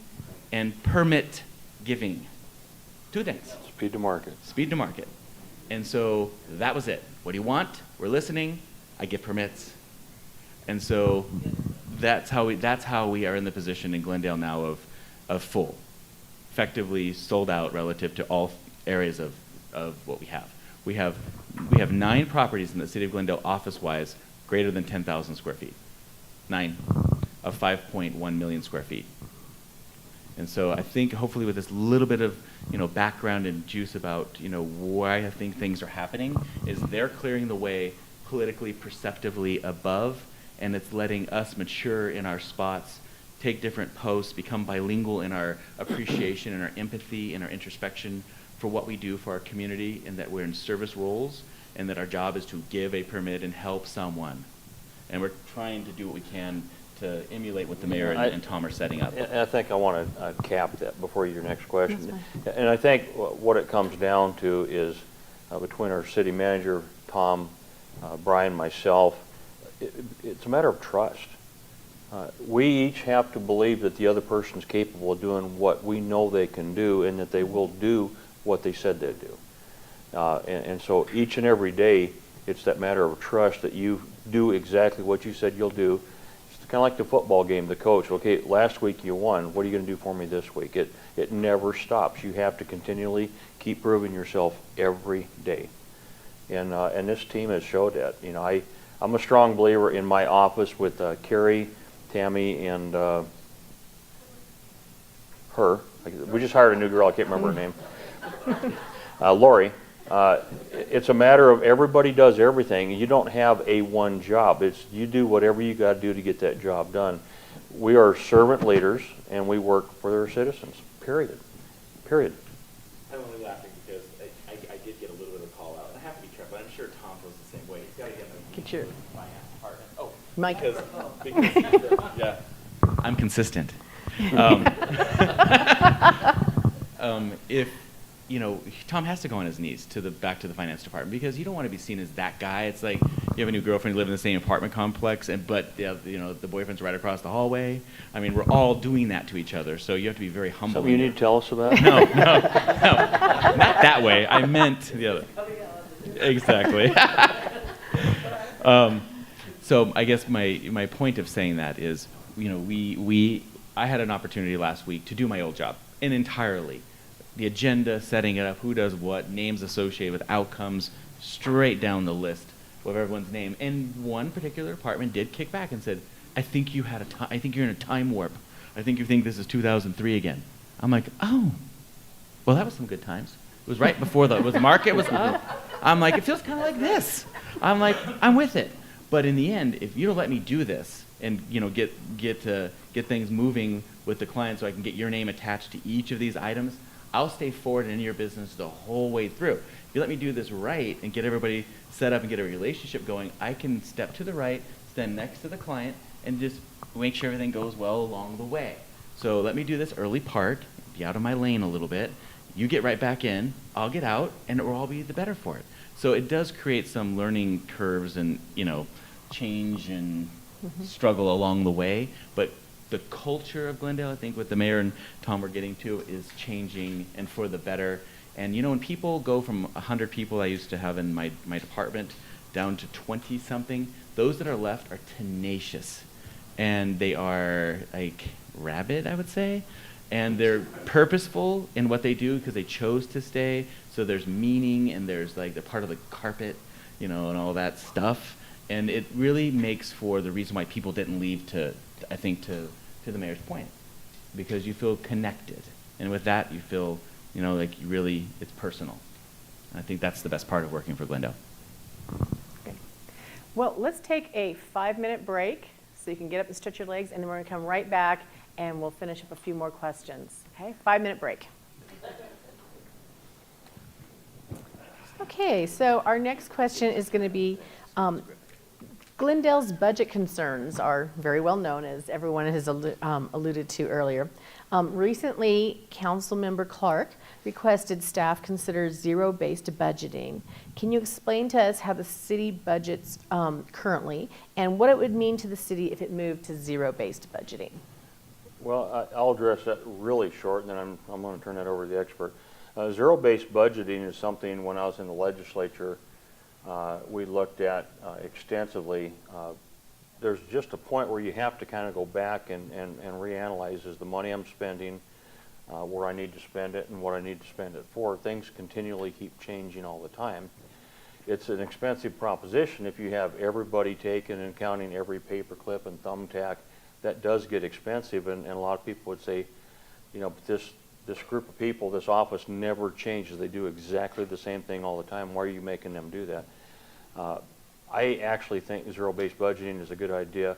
and permit giving. 2 things. Speed to market. Speed to market. And so that was it. What do you want? We're listening. I give permits. And so that's how we are in the position in Glendale now of full, effectively sold out relative to all areas of what we have. We have 9 properties in the city of Glendale office-wise greater than 10,000 square feet. 9 of 5.1 million square feet. And so I think hopefully with this little bit of background and juice about why I think things are happening is they're clearing the way politically perceptively above, and it's letting us mature in our spots, take different posts, become bilingual in our appreciation and our empathy and our introspection for what we do for our community, and that we're in service roles, and that our job is to give a permit and help someone. And we're trying to do what we can to emulate what the mayor and Tom are setting up. And I think I want to cap that before your next question. And I think what it comes down to is between our city manager, Tom, Brian, myself, it's a matter of trust. We each have to believe that the other person's capable of doing what we know they can do, and that they will do what they said they'd do. And so each and every day, it's that matter of trust that you do exactly what you said you'll do. It's kind of like the football game, the coach, okay, last week you won, what are you going to do for me this week? It never stops. You have to continually keep proving yourself every day. And this team has showed that. You know, I'm a strong believer in my office with Carrie, Tammy, and her. We just hired a new girl, I can't remember her name. Lori. It's a matter of everybody does everything. You don't have a one job. It's you do whatever you got to do to get that job done. We are servant leaders, and we work for our citizens. Period. Period. I'm only laughing because I did get a little bit of a call out. I have to be careful. I'm sure Tom feels the same way. He's got to get my Get your finance department. Oh, Mike. because yeah, I'm consistent. If you know, Tom has to go on his knees back to the finance department because you don't want to be seen as that guy. It's like you have a new girlfriend, you live in the same apartment complex, but you know the boyfriend's right across the hallway. I mean, we're all doing that to each other, so you have to be very humble. Something you need to tell us about? No, not that way. I meant the other. Exactly. So I guess my point of saying that is, you know, I had an opportunity last week to do my old job, and entirely. The agenda, setting it up, who does what, names associated with outcomes, straight down the list of everyone's name. And one particular department did kick back and said, I think you're in a time warp. I think you think this is 2003 again. I'm like, oh, well, that was some good times. It was right before the market was up. I'm like, it feels kind of like this. I'm like, I'm with it. But in the end, if you don't let me do this and, you know, get things moving with the client so I can get your name attached to each of these items, I'll stay forward in your business the whole way through. If you let me do this right and get everybody set up and get a relationship going, I can step to the right, stand next to the client, and just make sure everything goes well along the way. So let me do this early part, be out of my lane a little bit. You get right back in, I'll get out, and it will all be the better for it. So it does create some learning curves and, you know, change and struggle along the way, but the culture of Glendale, I think what the mayor and Tom were getting to, is changing and for the better. And you know, when people go from 100 people I used to have in my department down to 20 something, those that are left are tenacious. And they are like rabid, I would say. And they're purposeful in what they do because they chose to stay. So there's meaning and there's like they're part of the carpet, you know, and all that stuff. And it really makes for the reason why people didn't leave to the mayor's point, because you feel connected, and with that you feel, you know, like you really, it's personal. And I think that's the best part of working for Glendale. Okay. Well, let's take a 5-minute break so you can get up and stretch your legs, and then we're going to come right back and we'll finish up a few more questions. Okay, 5-minute break. Okay, so our next question is going to be, Glendale's budget concerns are very well known, as everyone has alluded to earlier. Recently, Councilmember Clark requested staff consider zero-based budgeting. Can you explain to us how the city budgets currently, and what it would mean to the city if it moved to zero-based budgeting? Well, I'll address that really short, and then I'm going to turn that over to the expert. Zero-based budgeting is something when I was in the legislature we looked at extensively. There's just a point where you have to kind of go back and reanalyze, is the money I'm spending where I need to spend it and what I need to spend it for. Things continually keep changing all the time. It's an expensive proposition if you have everybody taking and counting every paperclip and thumbtack. That does get expensive, and a lot of people would say, you know, but this group of people, this office never changes. They do exactly the same thing all the time. Why are you making them do that? I actually think zero-based budgeting is a good idea,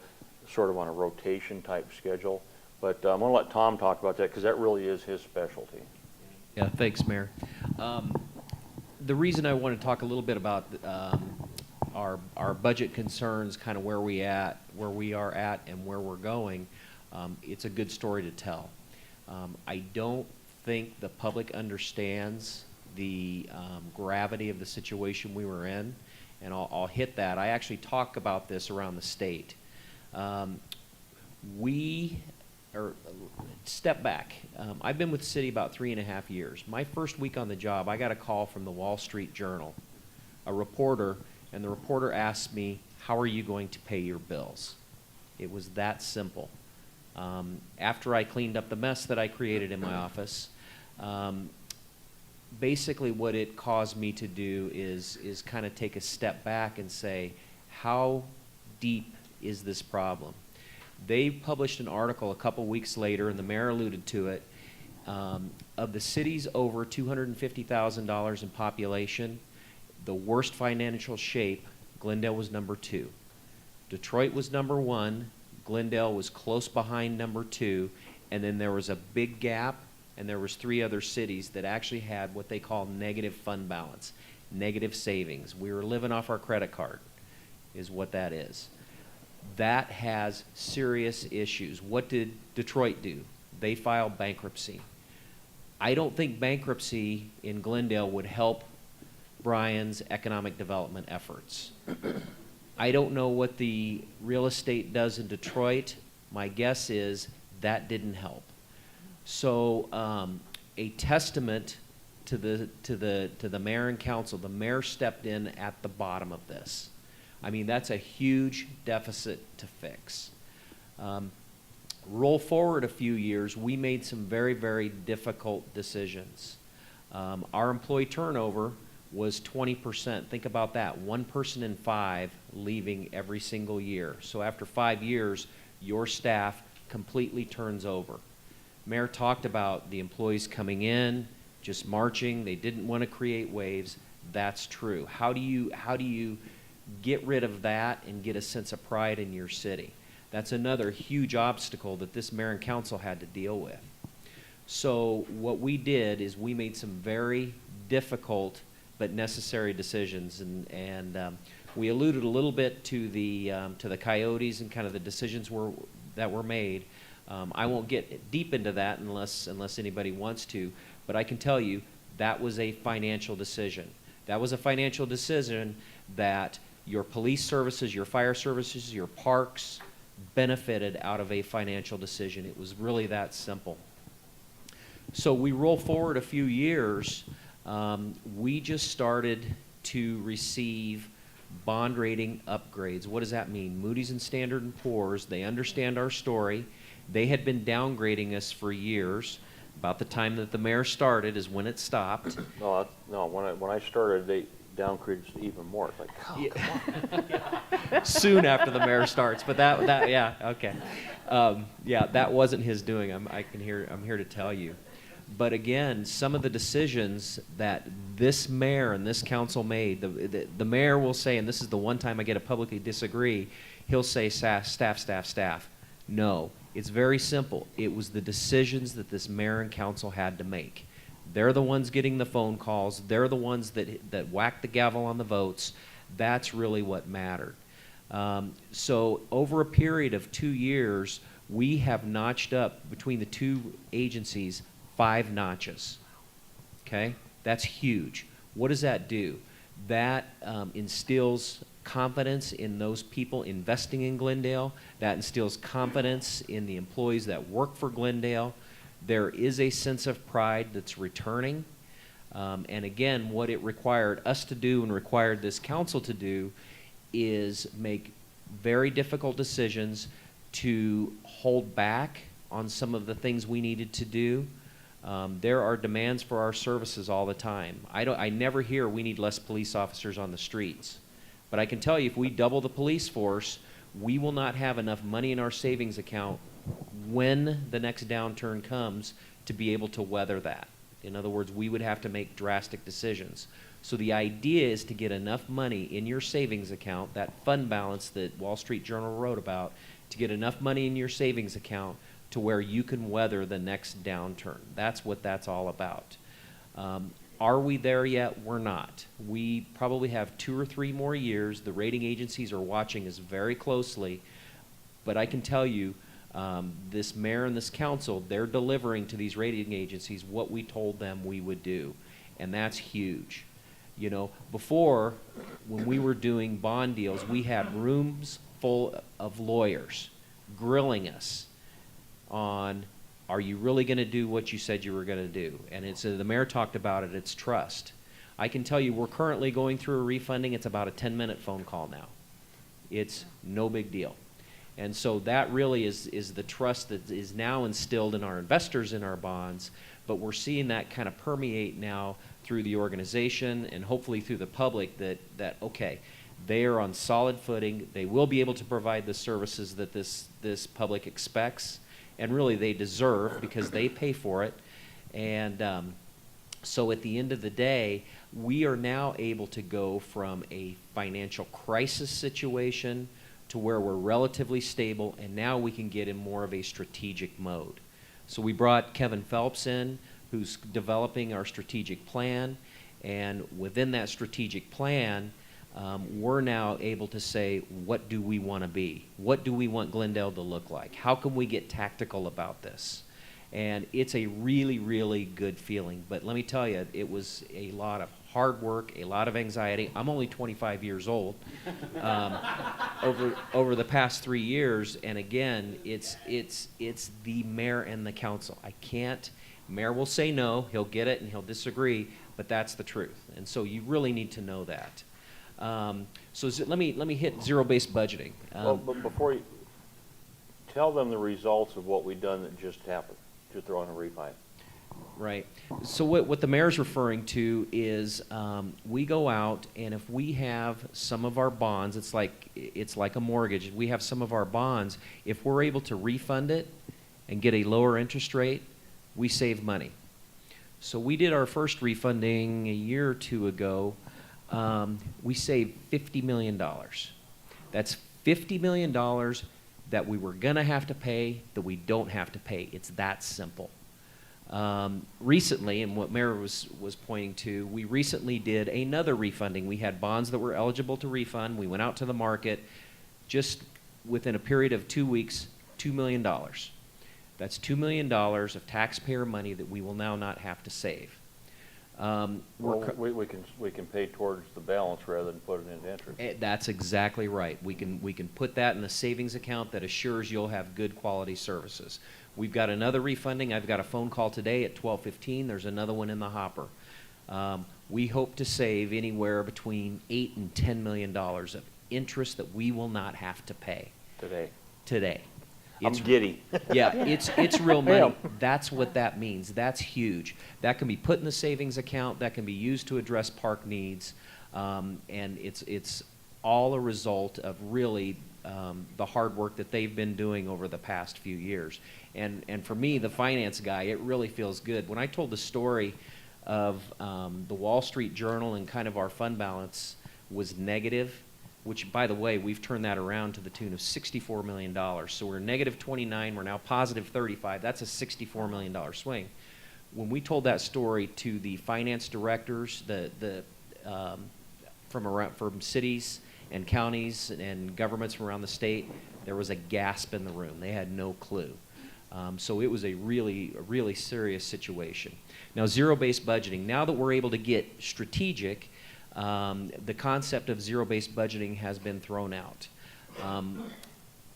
sort of on a rotation type schedule. But I'm going to let Tom talk about that because that really is his specialty. Yeah, thanks, Mayor. The reason I want to talk a little bit about our budget concerns, kind of where we are at, and where we're going, it's a good story to tell. I don't think the public understands the gravity of the situation we were in, and I'll hit that. I actually talk about this around the state. Step back. I've been with the city about 3.5 years. My first week on the job, I got a call from the Wall Street Journal, a reporter, and the reporter asked me, how are you going to pay your bills? It was that simple. After I cleaned up the mess that I created in my office, basically what it caused me to do is kind of take a step back and say, how deep is this problem? They published an article a couple weeks later, and the mayor alluded to it. Of the cities over $250,000 in population, the worst financial shape, Glendale was number 2. Detroit was number 1. Glendale was close behind number 2. And then there was a big gap, and there was 3 other cities that actually had what they call negative fund balance, negative savings. We were living off our credit card, is what that is. That has serious issues. What did Detroit do? They filed bankruptcy. I don't think bankruptcy in Glendale would help Brian's economic development efforts. I don't know what the real estate does in Detroit. My guess is that didn't help. So a testament to the mayor and council. The mayor stepped in at the bottom of this. I mean, that's a huge deficit to fix. Roll forward a few years, we made some very, very difficult decisions. Our employee turnover was 20%. Think about that, 1 person in 5 leaving every single year. So after 5 years, your staff completely turns over. Mayor talked about the employees coming in, just marching. They didn't want to create waves. That's true. How do you get rid of that and get a sense of pride in your city? That's another huge obstacle that this mayor and council had to deal with. So what we did is we made some very difficult but necessary decisions, and we alluded a little bit to the coyotes and kind of the decisions that were made. I won't get deep into that unless anybody wants to, but I can tell you that was a financial decision. That was a financial decision that your police services, your fire services, your parks benefited out of a financial decision. It was really that simple. So we roll forward a few years, we just started to receive bond rating upgrades. What does that mean? Moody's and Standard & Poor's, they understand our story. They had been downgrading us for years. About the time that the mayor started is when it stopped. No, when I started, they downgraded even more. It's like, oh, come on. Soon after the mayor starts, but that yeah, okay. Yeah, that wasn't his doing. I'm here to tell you. But again, some of the decisions that this mayor and this council made, the mayor will say, and this is the one time I get to publicly disagree, he'll say staff. No, it's very simple. It was the decisions that this mayor and council had to make. They're the ones getting the phone calls. They're the ones that whack the gavel on the votes. That's really what mattered. So over a period of 2 years, we have notched up between the 2 agencies 5 notches. Okay? That's huge. What does that do? That instills confidence in those people investing in Glendale. That instills confidence in the employees that work for Glendale. There is a sense of pride that's returning. And again, what it required us to do and required this council to do is make very difficult decisions to hold back on some of the things we needed to do. There are demands for our services all the time. I never hear we need less police officers on the streets. But I can tell you, if we double the police force, we will not have enough money in our savings account when the next downturn comes to be able to weather that. In other words, we would have to make drastic decisions. So the idea is to get enough money in your savings account, that fund balance that Wall Street Journal wrote about, to get enough money in your savings account to where you can weather the next downturn. That's what that's all about. Are we there yet? We're not. We probably have 2 or 3 more years. The rating agencies are watching us very closely. But I can tell you, this mayor and this council, they're delivering to these rating agencies what we told them we would do. And that's huge. You know, before, when we were doing bond deals, we had rooms full of lawyers grilling us on, are you really going to do what you said you were going to do? And it's the mayor talked about it, it's trust. I can tell you we're currently going through a refunding. It's about a 10-minute phone call now. It's no big deal. And so that really is the trust that is now instilled in our investors in our bonds, but we're seeing that kind of permeate now through the organization and hopefully through the public that okay, they are on solid footing, they will be able to provide the services that this public expects, and really they deserve because they pay for it. And so at the end of the day, we are now able to go from a financial crisis situation to where we're relatively stable, and now we can get in more of a strategic mode. So we brought Kevin Phelps in, who's developing our strategic plan, and within that strategic plan, we're now able to say, what do we want to be? What do we want Glendale to look like? How can we get tactical about this? And it's a really, really good feeling. But let me tell you, it was a lot of hard work, a lot of anxiety. I'm only 25 years old. Over the past 3 years, and again, it's the mayor and the council. Mayor will say no, he'll get it and he'll disagree, but that's the truth. And so you really need to know that. Let me hit zero-based budgeting. Well, but before you, tell them the results of what we've done that just happened, to throw in a refi. Right. So what the mayor's referring to is we go out, and if we have some of our bonds, it's like a mortgage. We have some of our bonds. If we're able to refund it and get a lower interest rate, we save money. So we did our first refunding a year or two ago. We saved $50 million. That's $50 million that we were going to have to pay that we don't have to pay. It's that simple. Recently, and what Mayor was pointing to, we recently did another refunding. We had bonds that were eligible to refund. We went out to the market just within a period of 2 weeks, $2 million. That's $2 million of taxpayer money that we will now not have to save. Well, we can pay towards the balance rather than put it into interest. That's exactly right. We can put that in a savings account that assures you'll have good quality services. We've got another refunding. I've got a phone call today at 12:15. There's another one in the hopper. We hope to save anywhere between $8 and $10 million of interest that we will not have to pay today. I'm giddy. Yeah, it's real money. That's what that means. That's huge. That can be put in the savings account. That can be used to address park needs, and it's all a result of really the hard work that they've been doing over the past few years. And for me, the finance guy, it really feels good. When I told the story of the Wall Street Journal and kind of our fund balance was negative, which, by the way, we've turned that around to the tune of $64 million. So we're negative 29, we're now positive 35. That's a $64 million swing. When we told that story to the finance directors, from cities and counties and governments from around the state, there was a gasp in the room. They had no clue. So it was a really serious situation. Now, zero-based budgeting. Now that we're able to get strategic, the concept of zero-based budgeting has been thrown out.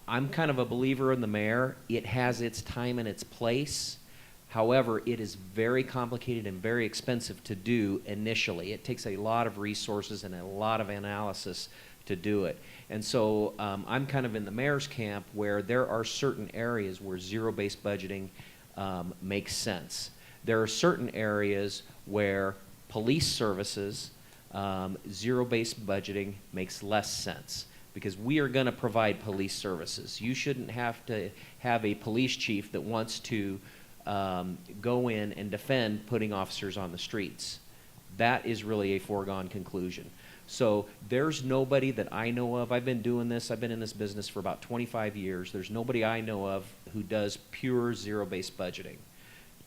I'm kind of a believer in the mayor. It has its time and its place. However, it is very complicated and very expensive to do initially. It takes a lot of resources and a lot of analysis to do it. And so I'm kind of in the mayor's camp where there are certain areas where zero-based budgeting makes sense. There are certain areas where police services, zero-based budgeting makes less sense because we are going to provide police services. You shouldn't have to have a police chief that wants to go in and defend putting officers on the streets. That is really a foregone conclusion. So there's nobody that I know of. I've been in this business for about 25 years. There's nobody I know of who does pure zero-based budgeting.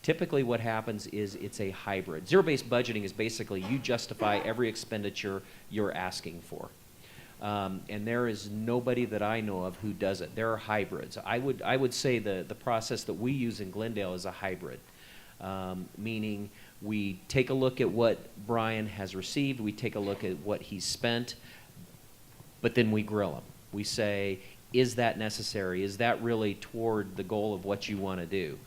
Typically what happens is it's a hybrid. Zero-based budgeting is basically you justify every expenditure you're asking for. And there is nobody that I know of who does it. There are hybrids. I would say the process that we use in Glendale is a hybrid, meaning we take a look at what Brian has received, we take a look at what he's spent, but then we grill him. We say, is that necessary? Is that really toward the goal of what you want to do?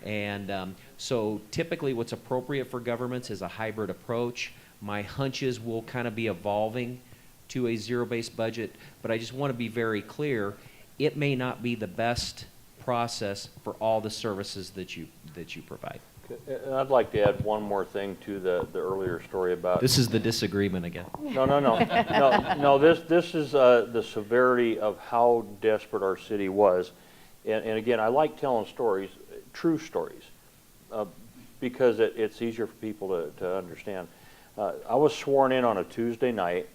And so typically what's appropriate for governments is a hybrid approach. My hunches will kind of be evolving to a zero-based budget, but I just want to be very clear. it may not be the best process for all the services that you provide. And I'd like to add one more thing to the earlier story about. This is the disagreement again. No. This is the severity of how desperate our city was, and again, I like telling stories, true stories, because it's easier for people to understand. I was sworn in on a Tuesday night.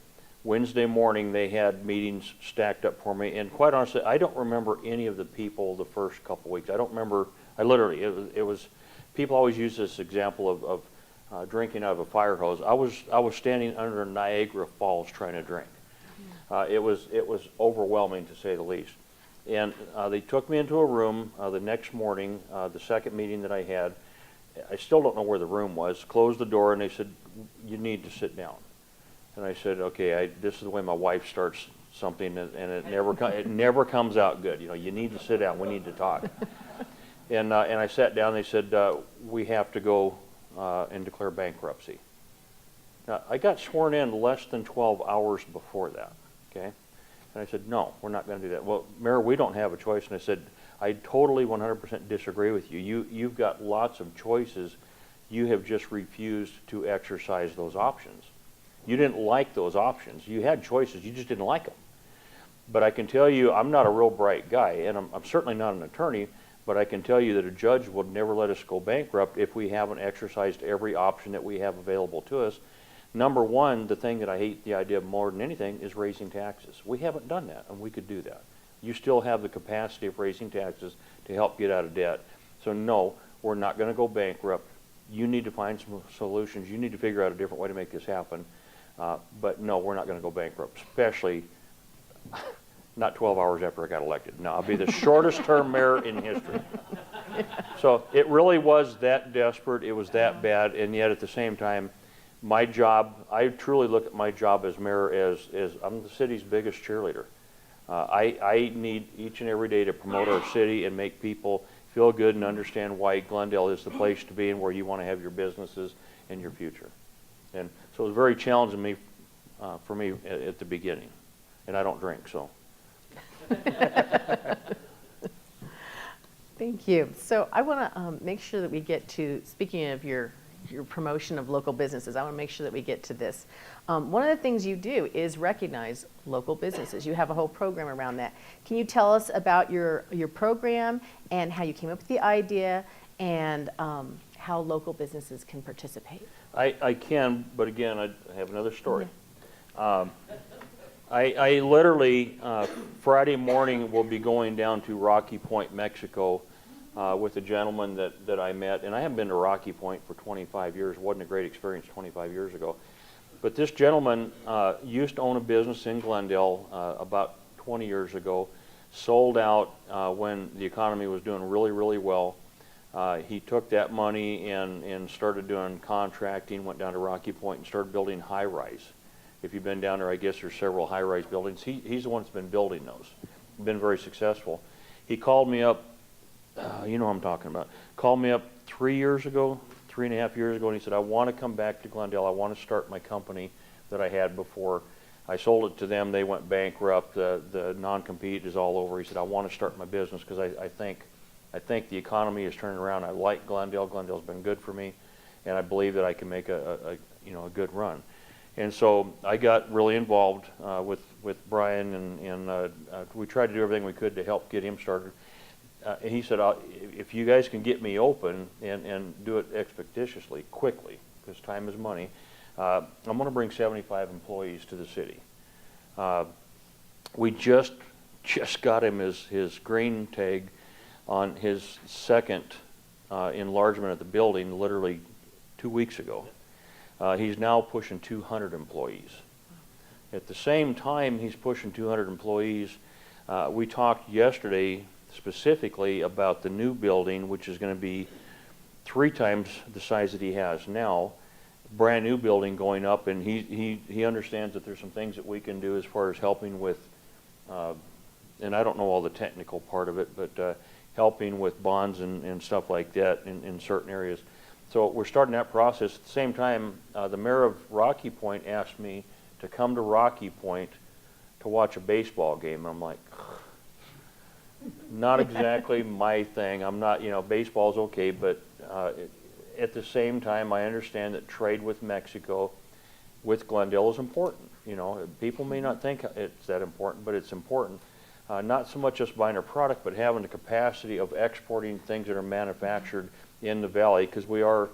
Wednesday morning, they had meetings stacked up for me, and quite honestly, I don't remember any of the people the first couple weeks. I don't remember. I literally, it was. People always use this example of drinking out of a fire hose. I was standing under Niagara Falls trying to drink. It was overwhelming, to say the least. And they took me into a room the next morning, the second meeting that I had. I still don't know where the room was. Closed the door, and they said, "You need to sit down." And I said, "Okay, this is the way my wife starts something, and it never comes out good. You know, you need to sit down. We need to talk." And I sat down. They said, "We have to go and declare bankruptcy." Now, I got sworn in less than 12 hours before that, okay? And I said, "No, we're not going to do that." "Well, Mayor, we don't have a choice." And I said, "I totally 100% disagree with you. You've got lots of choices. You have just refused to exercise those options. You didn't like those options. You had choices. You just didn't like them. But I can tell you, I'm not a real bright guy, and I'm certainly not an attorney, but I can tell you that a judge would never let us go bankrupt if we haven't exercised every option that we have available to us. Number one, the thing that I hate the idea of more than anything is raising taxes. We haven't done that, and we could do that. You still have the capacity of raising taxes to help get out of debt. So no, we're not going to go bankrupt. You need to find some solutions. You need to figure out a different way to make this happen. But no, we're not going to go bankrupt, especially not 12 hours after I got elected. No, I'll be the shortest term mayor in history. So it really was that desperate. It was that bad. And yet at the same time, my job, I truly look at my job as mayor as I'm the city's biggest cheerleader. I need each and every day to promote our city and make people feel good and understand why Glendale is the place to be and where you want to have your businesses and your future. And so it was very challenging for me at the beginning. And I don't drink, so. Thank you. So I want to make sure that we get to, speaking of your promotion of local businesses, I want to make sure that we get to this. One of the things you do is recognize local businesses. You have a whole program around that. Can you tell us about your program and how you came up with the idea and how local businesses can participate? I can, but again, I have another story. I literally, Friday morning, will be going down to Rocky Point, Mexico, with a gentleman that I met. And I haven't been to Rocky Point for 25 years. It wasn't a great experience 25 years ago. But this gentleman used to own a business in Glendale about 20 years ago, sold out when the economy was doing really, really well. He took that money and started doing contracting, went down to Rocky Point and started building high-rise. If you've been down there, I guess there's several high-rise buildings. He's the one that's been building those, been very successful. He called me up, you know what I'm talking about, called me up 3 years ago, 3.5 years ago, and he said, "I want to come back to Glendale. I want to start my company that I had before. I sold it to them. They went bankrupt. The non-compete is all over." He said, "I want to start my business because I think the economy is turning around. I like Glendale. Glendale's been good for me, and I believe that I can make a good run." And so I got really involved with Brian, and we tried to do everything we could to help get him started. And he said, "If you guys can get me open and do it expeditiously, quickly, because time is money, I'm going to bring 75 employees to the city." We just got him his green tag on his second enlargement of the building literally 2 weeks ago. He's now pushing 200 employees. At the same time he's pushing 200 employees, we talked yesterday specifically about the new building, which is going to be 3 times the size that he has now. Brand new building going up, and he understands that there's some things that we can do as far as helping with, and I don't know all the technical part of it, but helping with bonds and stuff like that in certain areas. So we're starting that process. At the same time, the mayor of Rocky Point asked me to come to Rocky Point to watch a baseball game. And I'm like, Not exactly my thing. I'm not, baseball's okay, but at the same time, I understand that trade with Mexico, with Glendale is important. People may not think it's that important, but it's important. Not so much just buying a product, but having the capacity of exporting things that are manufactured in the valley, because we are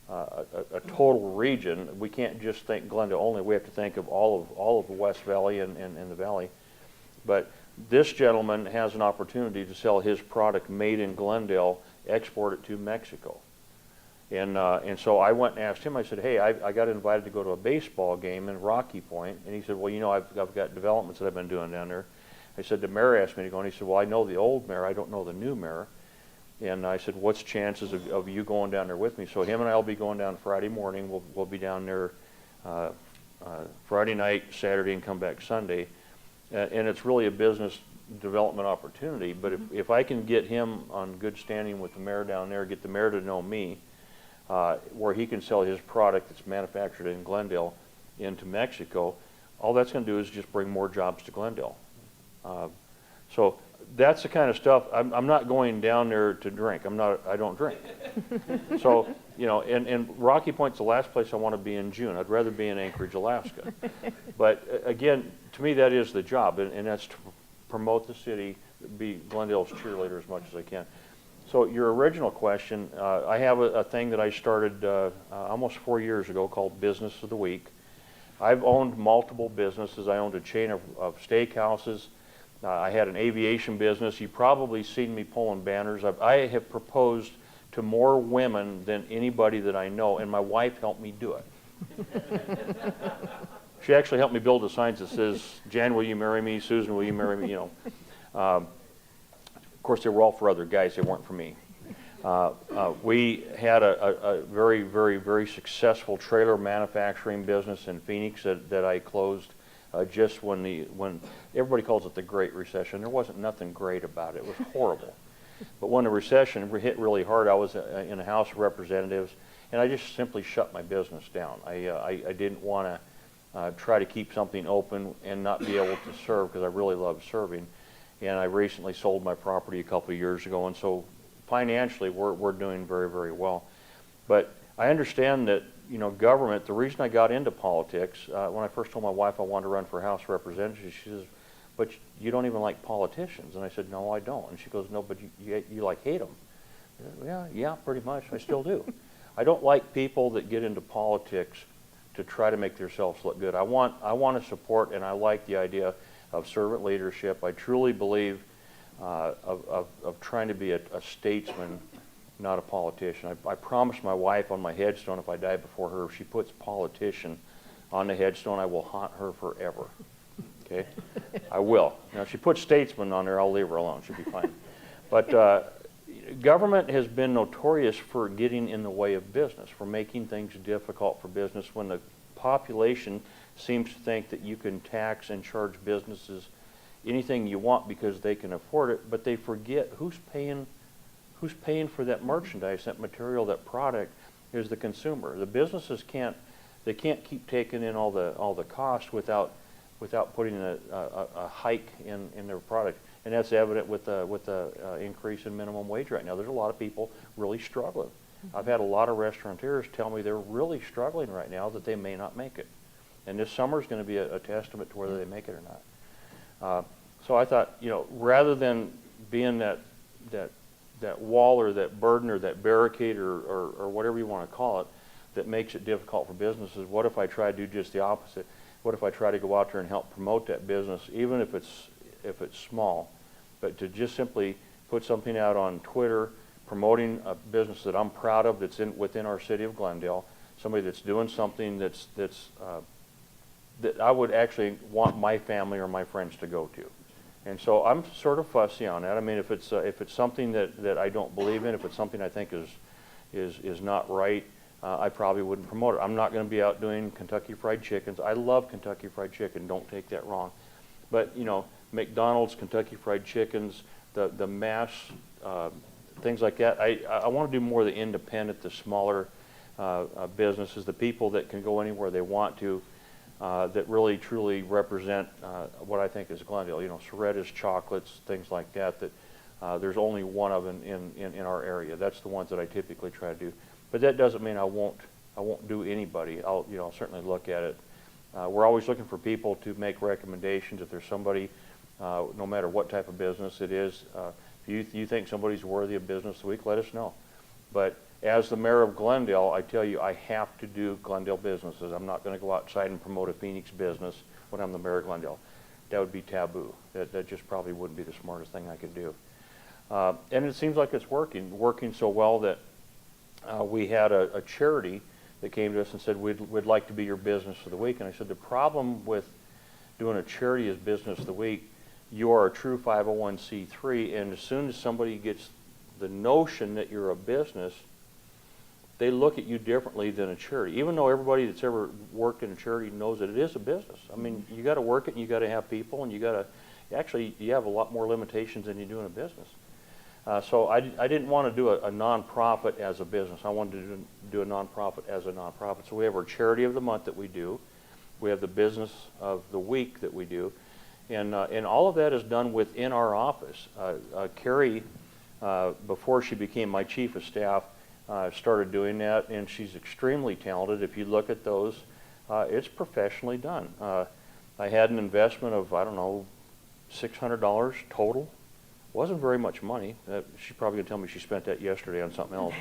a total region. We can't just think Glendale only. We have to think of all of the West Valley and the valley. But this gentleman has an opportunity to sell his product made in Glendale, export it to Mexico. And so I went and asked him, I said, hey, I got invited to go to a baseball game in Rocky Point. And he said, well, I've got developments that I've been doing down there. I said, the mayor asked me to go, and he said, well, I know the old mayor, I don't know the new mayor. And I said, what's chances of you going down there with me? So him and I will be going down Friday morning. We'll be down there Friday night, Saturday, and come back Sunday. And it's really a business development opportunity. But if I can get him on good standing with the mayor down there, get the mayor to know me, where he can sell his product that's manufactured in Glendale into Mexico, all that's going to do is just bring more jobs to Glendale. So that's the kind of stuff. I'm not going down there to drink. I don't drink. So, and Rocky Point's the last place I want to be in June. I'd rather be in Anchorage, Alaska. But again, to me, that is the job, and that's to promote the city, be Glendale's cheerleader as much as I can. So your original question, I have a thing that I started almost 4 years ago called Business of the Week. I've owned multiple businesses. I owned a chain of steakhouses. I had an aviation business. You've probably seen me pulling banners. I have proposed to more women than anybody that I know, and my wife helped me do it. She actually helped me build the signs that says, Jan, will you marry me? Susan, will you marry me? Of course, they were all for other guys. They weren't for me. We had a very, very, very successful trailer manufacturing business in Phoenix that I closed just when everybody calls it the Great Recession. There wasn't nothing great about it. It was horrible. But when the recession hit really hard, I was in the House of Representatives, and I just simply shut my business down. I didn't want to try to keep something open and not be able to serve, because I really love serving. And I recently sold my property a couple of years ago, and so financially we're doing very, very well. But I understand that government, the reason I got into politics, when I first told my wife I wanted to run for House of Representatives, she says, but you don't even like politicians. And I said, no, I don't. And she goes, no, but you like hate them. Said, yeah, pretty much. I still do. I don't like people that get into politics to try to make themselves look good. I want to support, and I like the idea of servant leadership. I truly believe of trying to be a statesman, not a politician. I promised my wife on my headstone, if I die before her, if she puts politician on the headstone, I will haunt her forever. Okay? I will. Now, if she puts statesman on there, I'll leave her alone. She'll be fine. But government has been notorious for getting in the way of business, for making things difficult for business when the population seems to think that you can tax and charge businesses anything you want because they can afford it, but they forget who's paying for that merchandise, that material, that product is the consumer. The businesses can't keep taking in all the cost without putting a hike in their product. And that's evident with the increase in minimum wage right now. There's a lot of people really struggling. I've had a lot of restaurateurs tell me they're really struggling right now, that they may not make it. And this summer is going to be a testament to whether they make it or not. So I thought, rather than being that wall or that burden or that barricade or whatever you want to call it that makes it difficult for businesses, what if I try to do just the opposite? What if I try to go out there and help promote that business, even if it's small, but to just simply put something out on Twitter promoting a business that I'm proud of that's within our city of Glendale, somebody that's doing something that I would actually want my family or my friends to go to. And so I'm sort of fussy on that. I mean, if it's something that I don't believe in, if it's something I think is not right, I probably wouldn't promote it. I'm not going to be out doing Kentucky Fried Chickens. I love Kentucky Fried Chicken. Don't take that wrong. But McDonald's, Kentucky Fried Chickens, the mass things like that. I want to do more of the independent, the smaller businesses, the people that can go anywhere they want to. That really truly represent what I think is Glendale. Soretta's chocolates, things like that There's only one of them in our area. That's the ones that I typically try to do. But that doesn't mean I won't do anybody. I'll certainly look at it. We're always looking for people to make recommendations. If there's somebody, no matter what type of business it is, if you think somebody's worthy of Business of the Week, let us know. But as the mayor of Glendale, I tell you, I have to do Glendale businesses. I'm not going to go outside and promote a Phoenix business when I'm the mayor of Glendale. That would be taboo. That just probably wouldn't be the smartest thing I could do. And it seems like it's working so well that we had a charity that came to us and said, we'd like to be your Business of the Week. And I said, the problem with doing a charity as Business of the Week, you are a true 501c3, and as soon as somebody gets the notion that you're a business, they look at you differently than a charity. Even though everybody that's ever worked in a charity knows that it is a business. I mean, you got to work it, and you got to have people, and you have a lot more limitations than you do in a business. So I didn't want to do a nonprofit as a business. I wanted to do a nonprofit as a nonprofit. So we have our charity of the month that we do. We have the business of the week that we do. And all of that is done within our office. Carrie, before she became my chief of staff, started doing that, and she's extremely talented. If you look at those, it's professionally done. I had an investment of, I don't know, $600 total. Wasn't very much money. She's probably going to tell me she spent that yesterday on something else.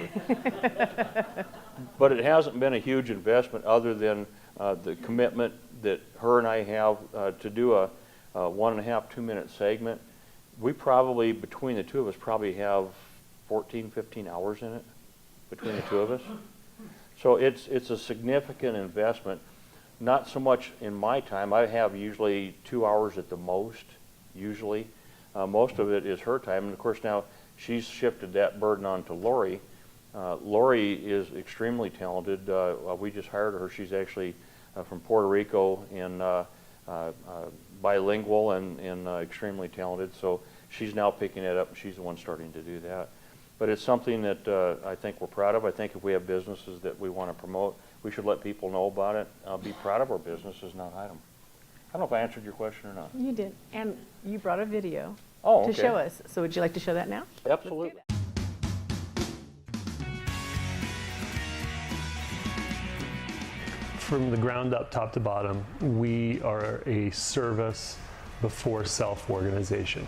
But it hasn't been a huge investment other than the commitment that her and I have to do a 1.5, 2 minute segment. We probably, between the two of us, probably have 14, 15 hours in it between the two of us. So it's a significant investment. Not so much in my time. I have usually 2 hours at the most, usually. Most of it is her time, and of course now she's shifted that burden on to Lori. Lori is extremely talented. We just hired her. She's actually from Puerto Rico and bilingual and extremely talented. So she's now picking it up, and she's the one starting to do that. But it's something that I think we're proud of. I think if we have businesses that we want to promote, we should let people know about it. Be proud of our businesses, not hide them. I don't know if I answered your question or not. You did. And you brought a video Oh, to okay. show us. So would you like to show that now? Absolutely. From the ground up, top to bottom, we are a service before self organization,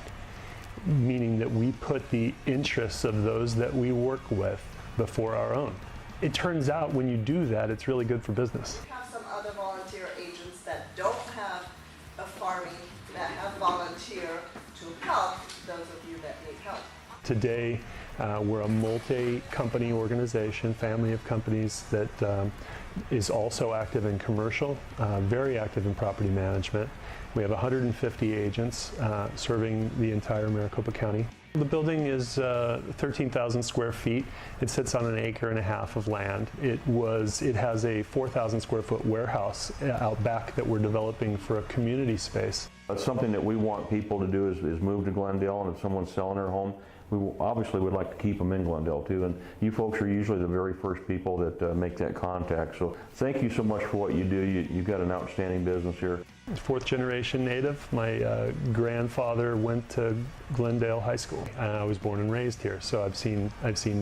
meaning that we put the interests of those that we work with before our own. It turns out when you do that, it's really good for business. We have some other volunteer agents that don't have a farming, that have volunteer to help those of you that need help. Today, we're a multi-company organization, family of companies that is also active in commercial, very active in property management. We have 150 agents serving the entire Maricopa County. The building is 13,000 square feet. It sits on 1.5 acres of land. It has a 4,000 square foot warehouse out back that we're developing for a community space. That's something that we want people to do is move to Glendale, and if someone's selling their home, we obviously would like to keep them in Glendale too. And you folks are usually the very first people that make that contact. So thank you so much for what you do. You've got an outstanding business here. Fourth generation native. My grandfather went to Glendale High School, and I was born and raised here. So I've seen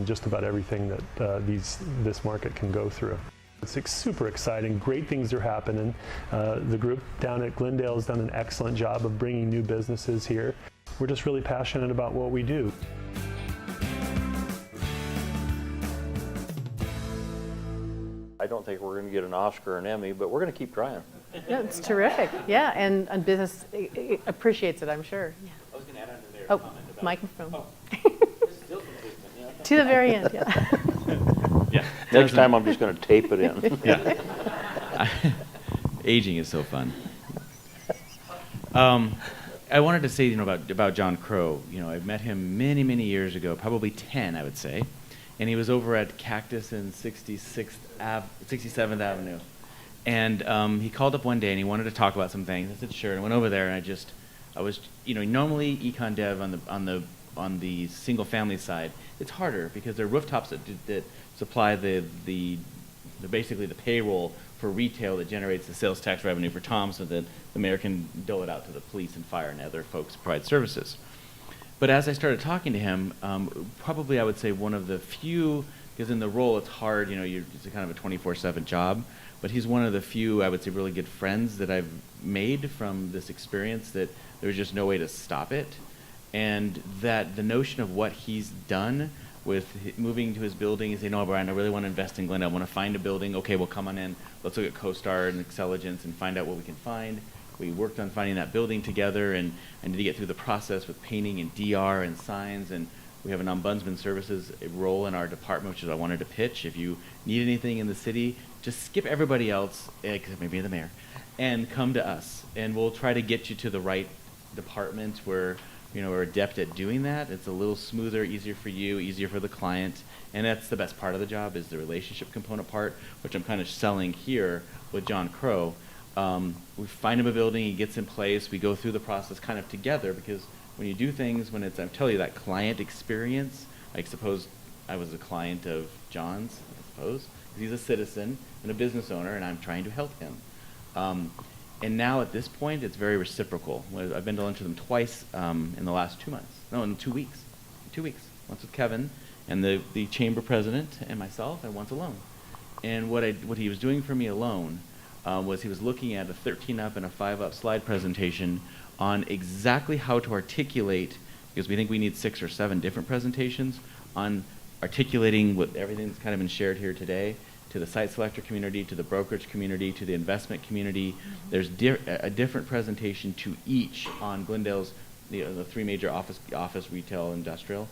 just about everything that this market can go through. It's super exciting. Great things are happening. The group down at Glendale has done an excellent job of bringing new businesses here. We're just really passionate about what we do. I don't think we're going to get an Oscar or an Emmy, but we're going to keep trying. Yeah, it's terrific. Yeah, and business appreciates it, I'm sure. Yeah. I was going to add on to their Oh, comment about microphone. still consistent, yeah. To the very end, yeah. Yeah. Next time I'm just going to tape it in. Yeah. Aging is so fun. I wanted to say, about John Crow. I've met him many, many years ago, probably 10, I would say, and he was over at Cactus and 67th Avenue, and he called up one day and he wanted to talk about some things. I said sure, and I went over there, and I was, normally econ dev on the single family side, it's harder because there are rooftops that supply basically the payroll for retail that generates the sales tax revenue for Tom, so that the mayor can dole it out to the police and fire and other folks who provide services. But as I started talking to him, probably I would say one of the few, because in the role it's hard, it's a kind of a 24/7 job, but he's one of the few, I would say, really good friends that I've made from this experience that there was just no way to stop it. And that the notion of what he's done with moving to his building and saying, no, Brian, I really want to invest in Glendale. I want to find a building. Okay, well, come on in. Let's look at CoStar and Xceligence and find out what we can find. We worked on finding that building together, and I need to get through the process with painting and DR and signs, and we have an ombudsman services role in our department, which is I wanted to pitch. If you need anything in the city, just skip everybody else, except maybe the mayor, and come to us, and we'll try to get you to the right department where we're adept at doing that. It's a little smoother, easier for you, easier for the client, and that's the best part of the job is the relationship component part, which I'm kind of selling here with John Crow. We find him a building, he gets in place, we go through the process kind of together, because when you do things, when it's, I'm telling you, that client experience, like suppose I was a client of John's, I suppose, 'cause he's a citizen and a business owner, and I'm trying to help him. And now at this point, it's very reciprocal. I've been to lunch with him twice in the last 2 months. No, in 2 weeks. 2 weeks. Once with Kevin and the chamber president and myself, and once alone. And what he was doing for me alone was he was looking at a 13-up and a 5-up slide presentation on exactly how to articulate, because we think we need 6 or 7 different presentations, on articulating what everything that's kind of been shared here today, to the site selector community, to the brokerage community, to the investment community. There's a different presentation to each on Glendale's, the 3 major office, retail, industrial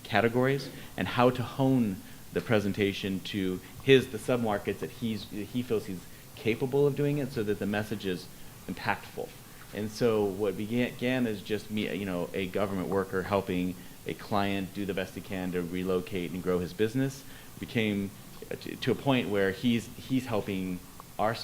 categories, and how to hone the presentation to the submarkets that he feels he's capable of doing it, so that the message is impactful. And so what began as just me, a government worker helping a client do the best he can to relocate and grow his business, became to a point where he's helping our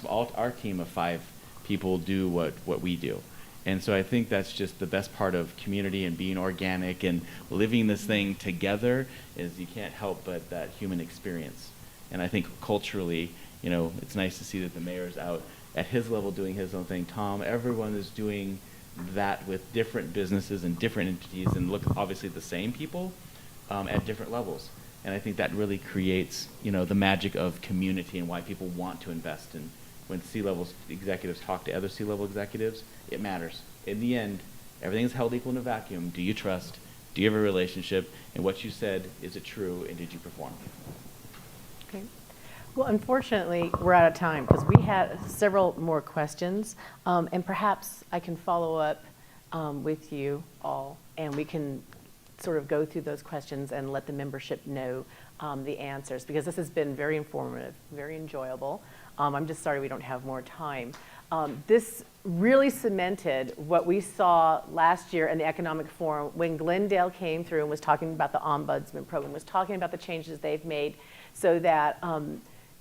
team of 5 people do what we do. And so I think that's just the best part of community and being organic and living this thing together, is you can't help but that human experience. And I think culturally, it's nice to see that the mayor's out at his level doing his own thing. Tom, everyone is doing that with different businesses and different entities, and look, obviously the same people at different levels. And I think that really creates, the magic of community and why people want to invest. And when C-level executives talk to other C-level executives, it matters. In the end, everything is held equal in a vacuum. Do you trust? Do you have a relationship? And what you said, is it true? And did you perform? Okay. Well, unfortunately, we're out of time, because we had several more questions, and perhaps I can follow up with you all, and we can sort of go through those questions and let the membership know the answers, because this has been very informative, very enjoyable. I'm just sorry we don't have more time. This really cemented what we saw last year in the Economic Forum when Glendale came through and was talking about the Ombudsman program, was talking about the changes they've made, so that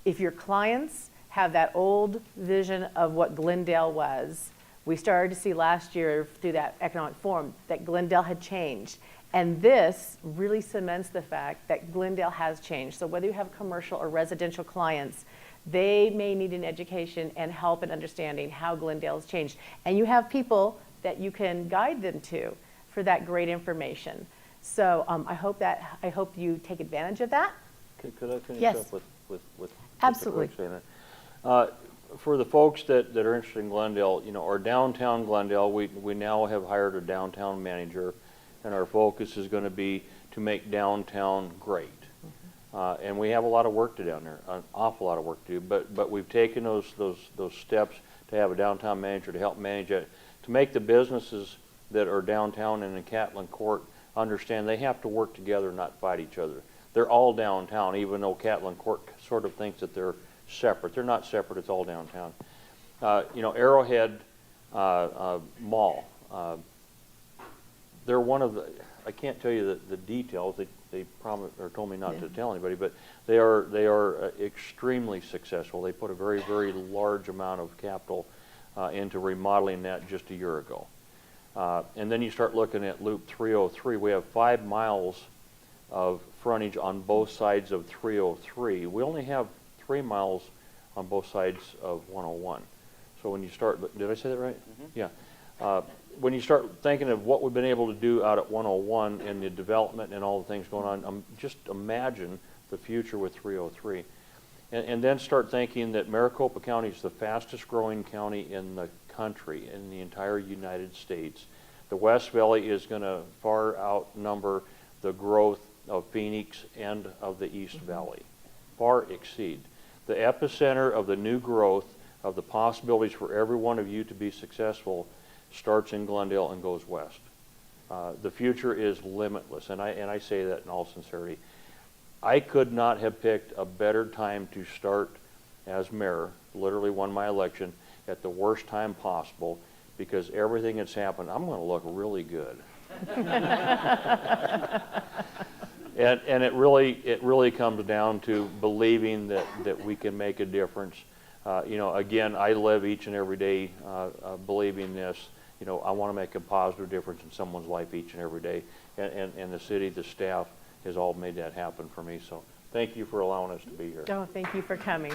if your clients have that old vision of what Glendale was, we started to see last year through that Economic Forum that Glendale had changed. And this really cements the fact that Glendale has changed. So whether you have commercial or residential clients, they may need an education and help in understanding how Glendale has changed. And you have people that you can guide them to for that great information. So I hope you take advantage of that. Could I finish Yes. up with Absolutely. just a quick statement? For the folks that are interested in Glendale, our downtown Glendale, we now have hired a downtown manager, and our focus is going to be to make downtown great. And we have a lot of work to do down there, an awful lot of work to do. But we've taken those steps to have a downtown manager to help manage it, to make the businesses that are downtown and in Catlin Court understand they have to work together, not fight each other. They're all downtown, even though Catlin Court sort of thinks that they're separate. They're not separate. It's all downtown. Arrowhead Mall. They're one of the. I can't tell you the details. They promised or told me not to tell anybody, but they are extremely successful. They put a very, very large amount of capital into remodeling that just a year ago. And then you start looking at Loop 303. We have 5 miles of frontage on both sides of 303. We only have 3 miles on both sides of 101. So when you start, did I say that right? Mm-hmm. Yeah. when you start thinking of what we've been able to do out at 101 and the development and all the things going on, just imagine the future with 303. And then start thinking that Maricopa County is the fastest growing county in the country, in the entire United States. The West Valley is going to far outnumber the growth of Phoenix and of the East Valley, far exceed. The epicenter of the new growth, of the possibilities for every one of you to be successful, starts in Glendale and goes west. The future is limitless, and I say that in all sincerity. I could not have picked a better time to start as mayor, literally won my election, at the worst time possible, because everything that's happened, I'm going to look really good. And it really comes down to believing that we can make a difference. You know, again, I live each and every day believing this. You know, I want to make a positive difference in someone's life each and every day. And the city, the staff, has all made that happen for me. So thank you for allowing us to be here. Oh, thank you for coming.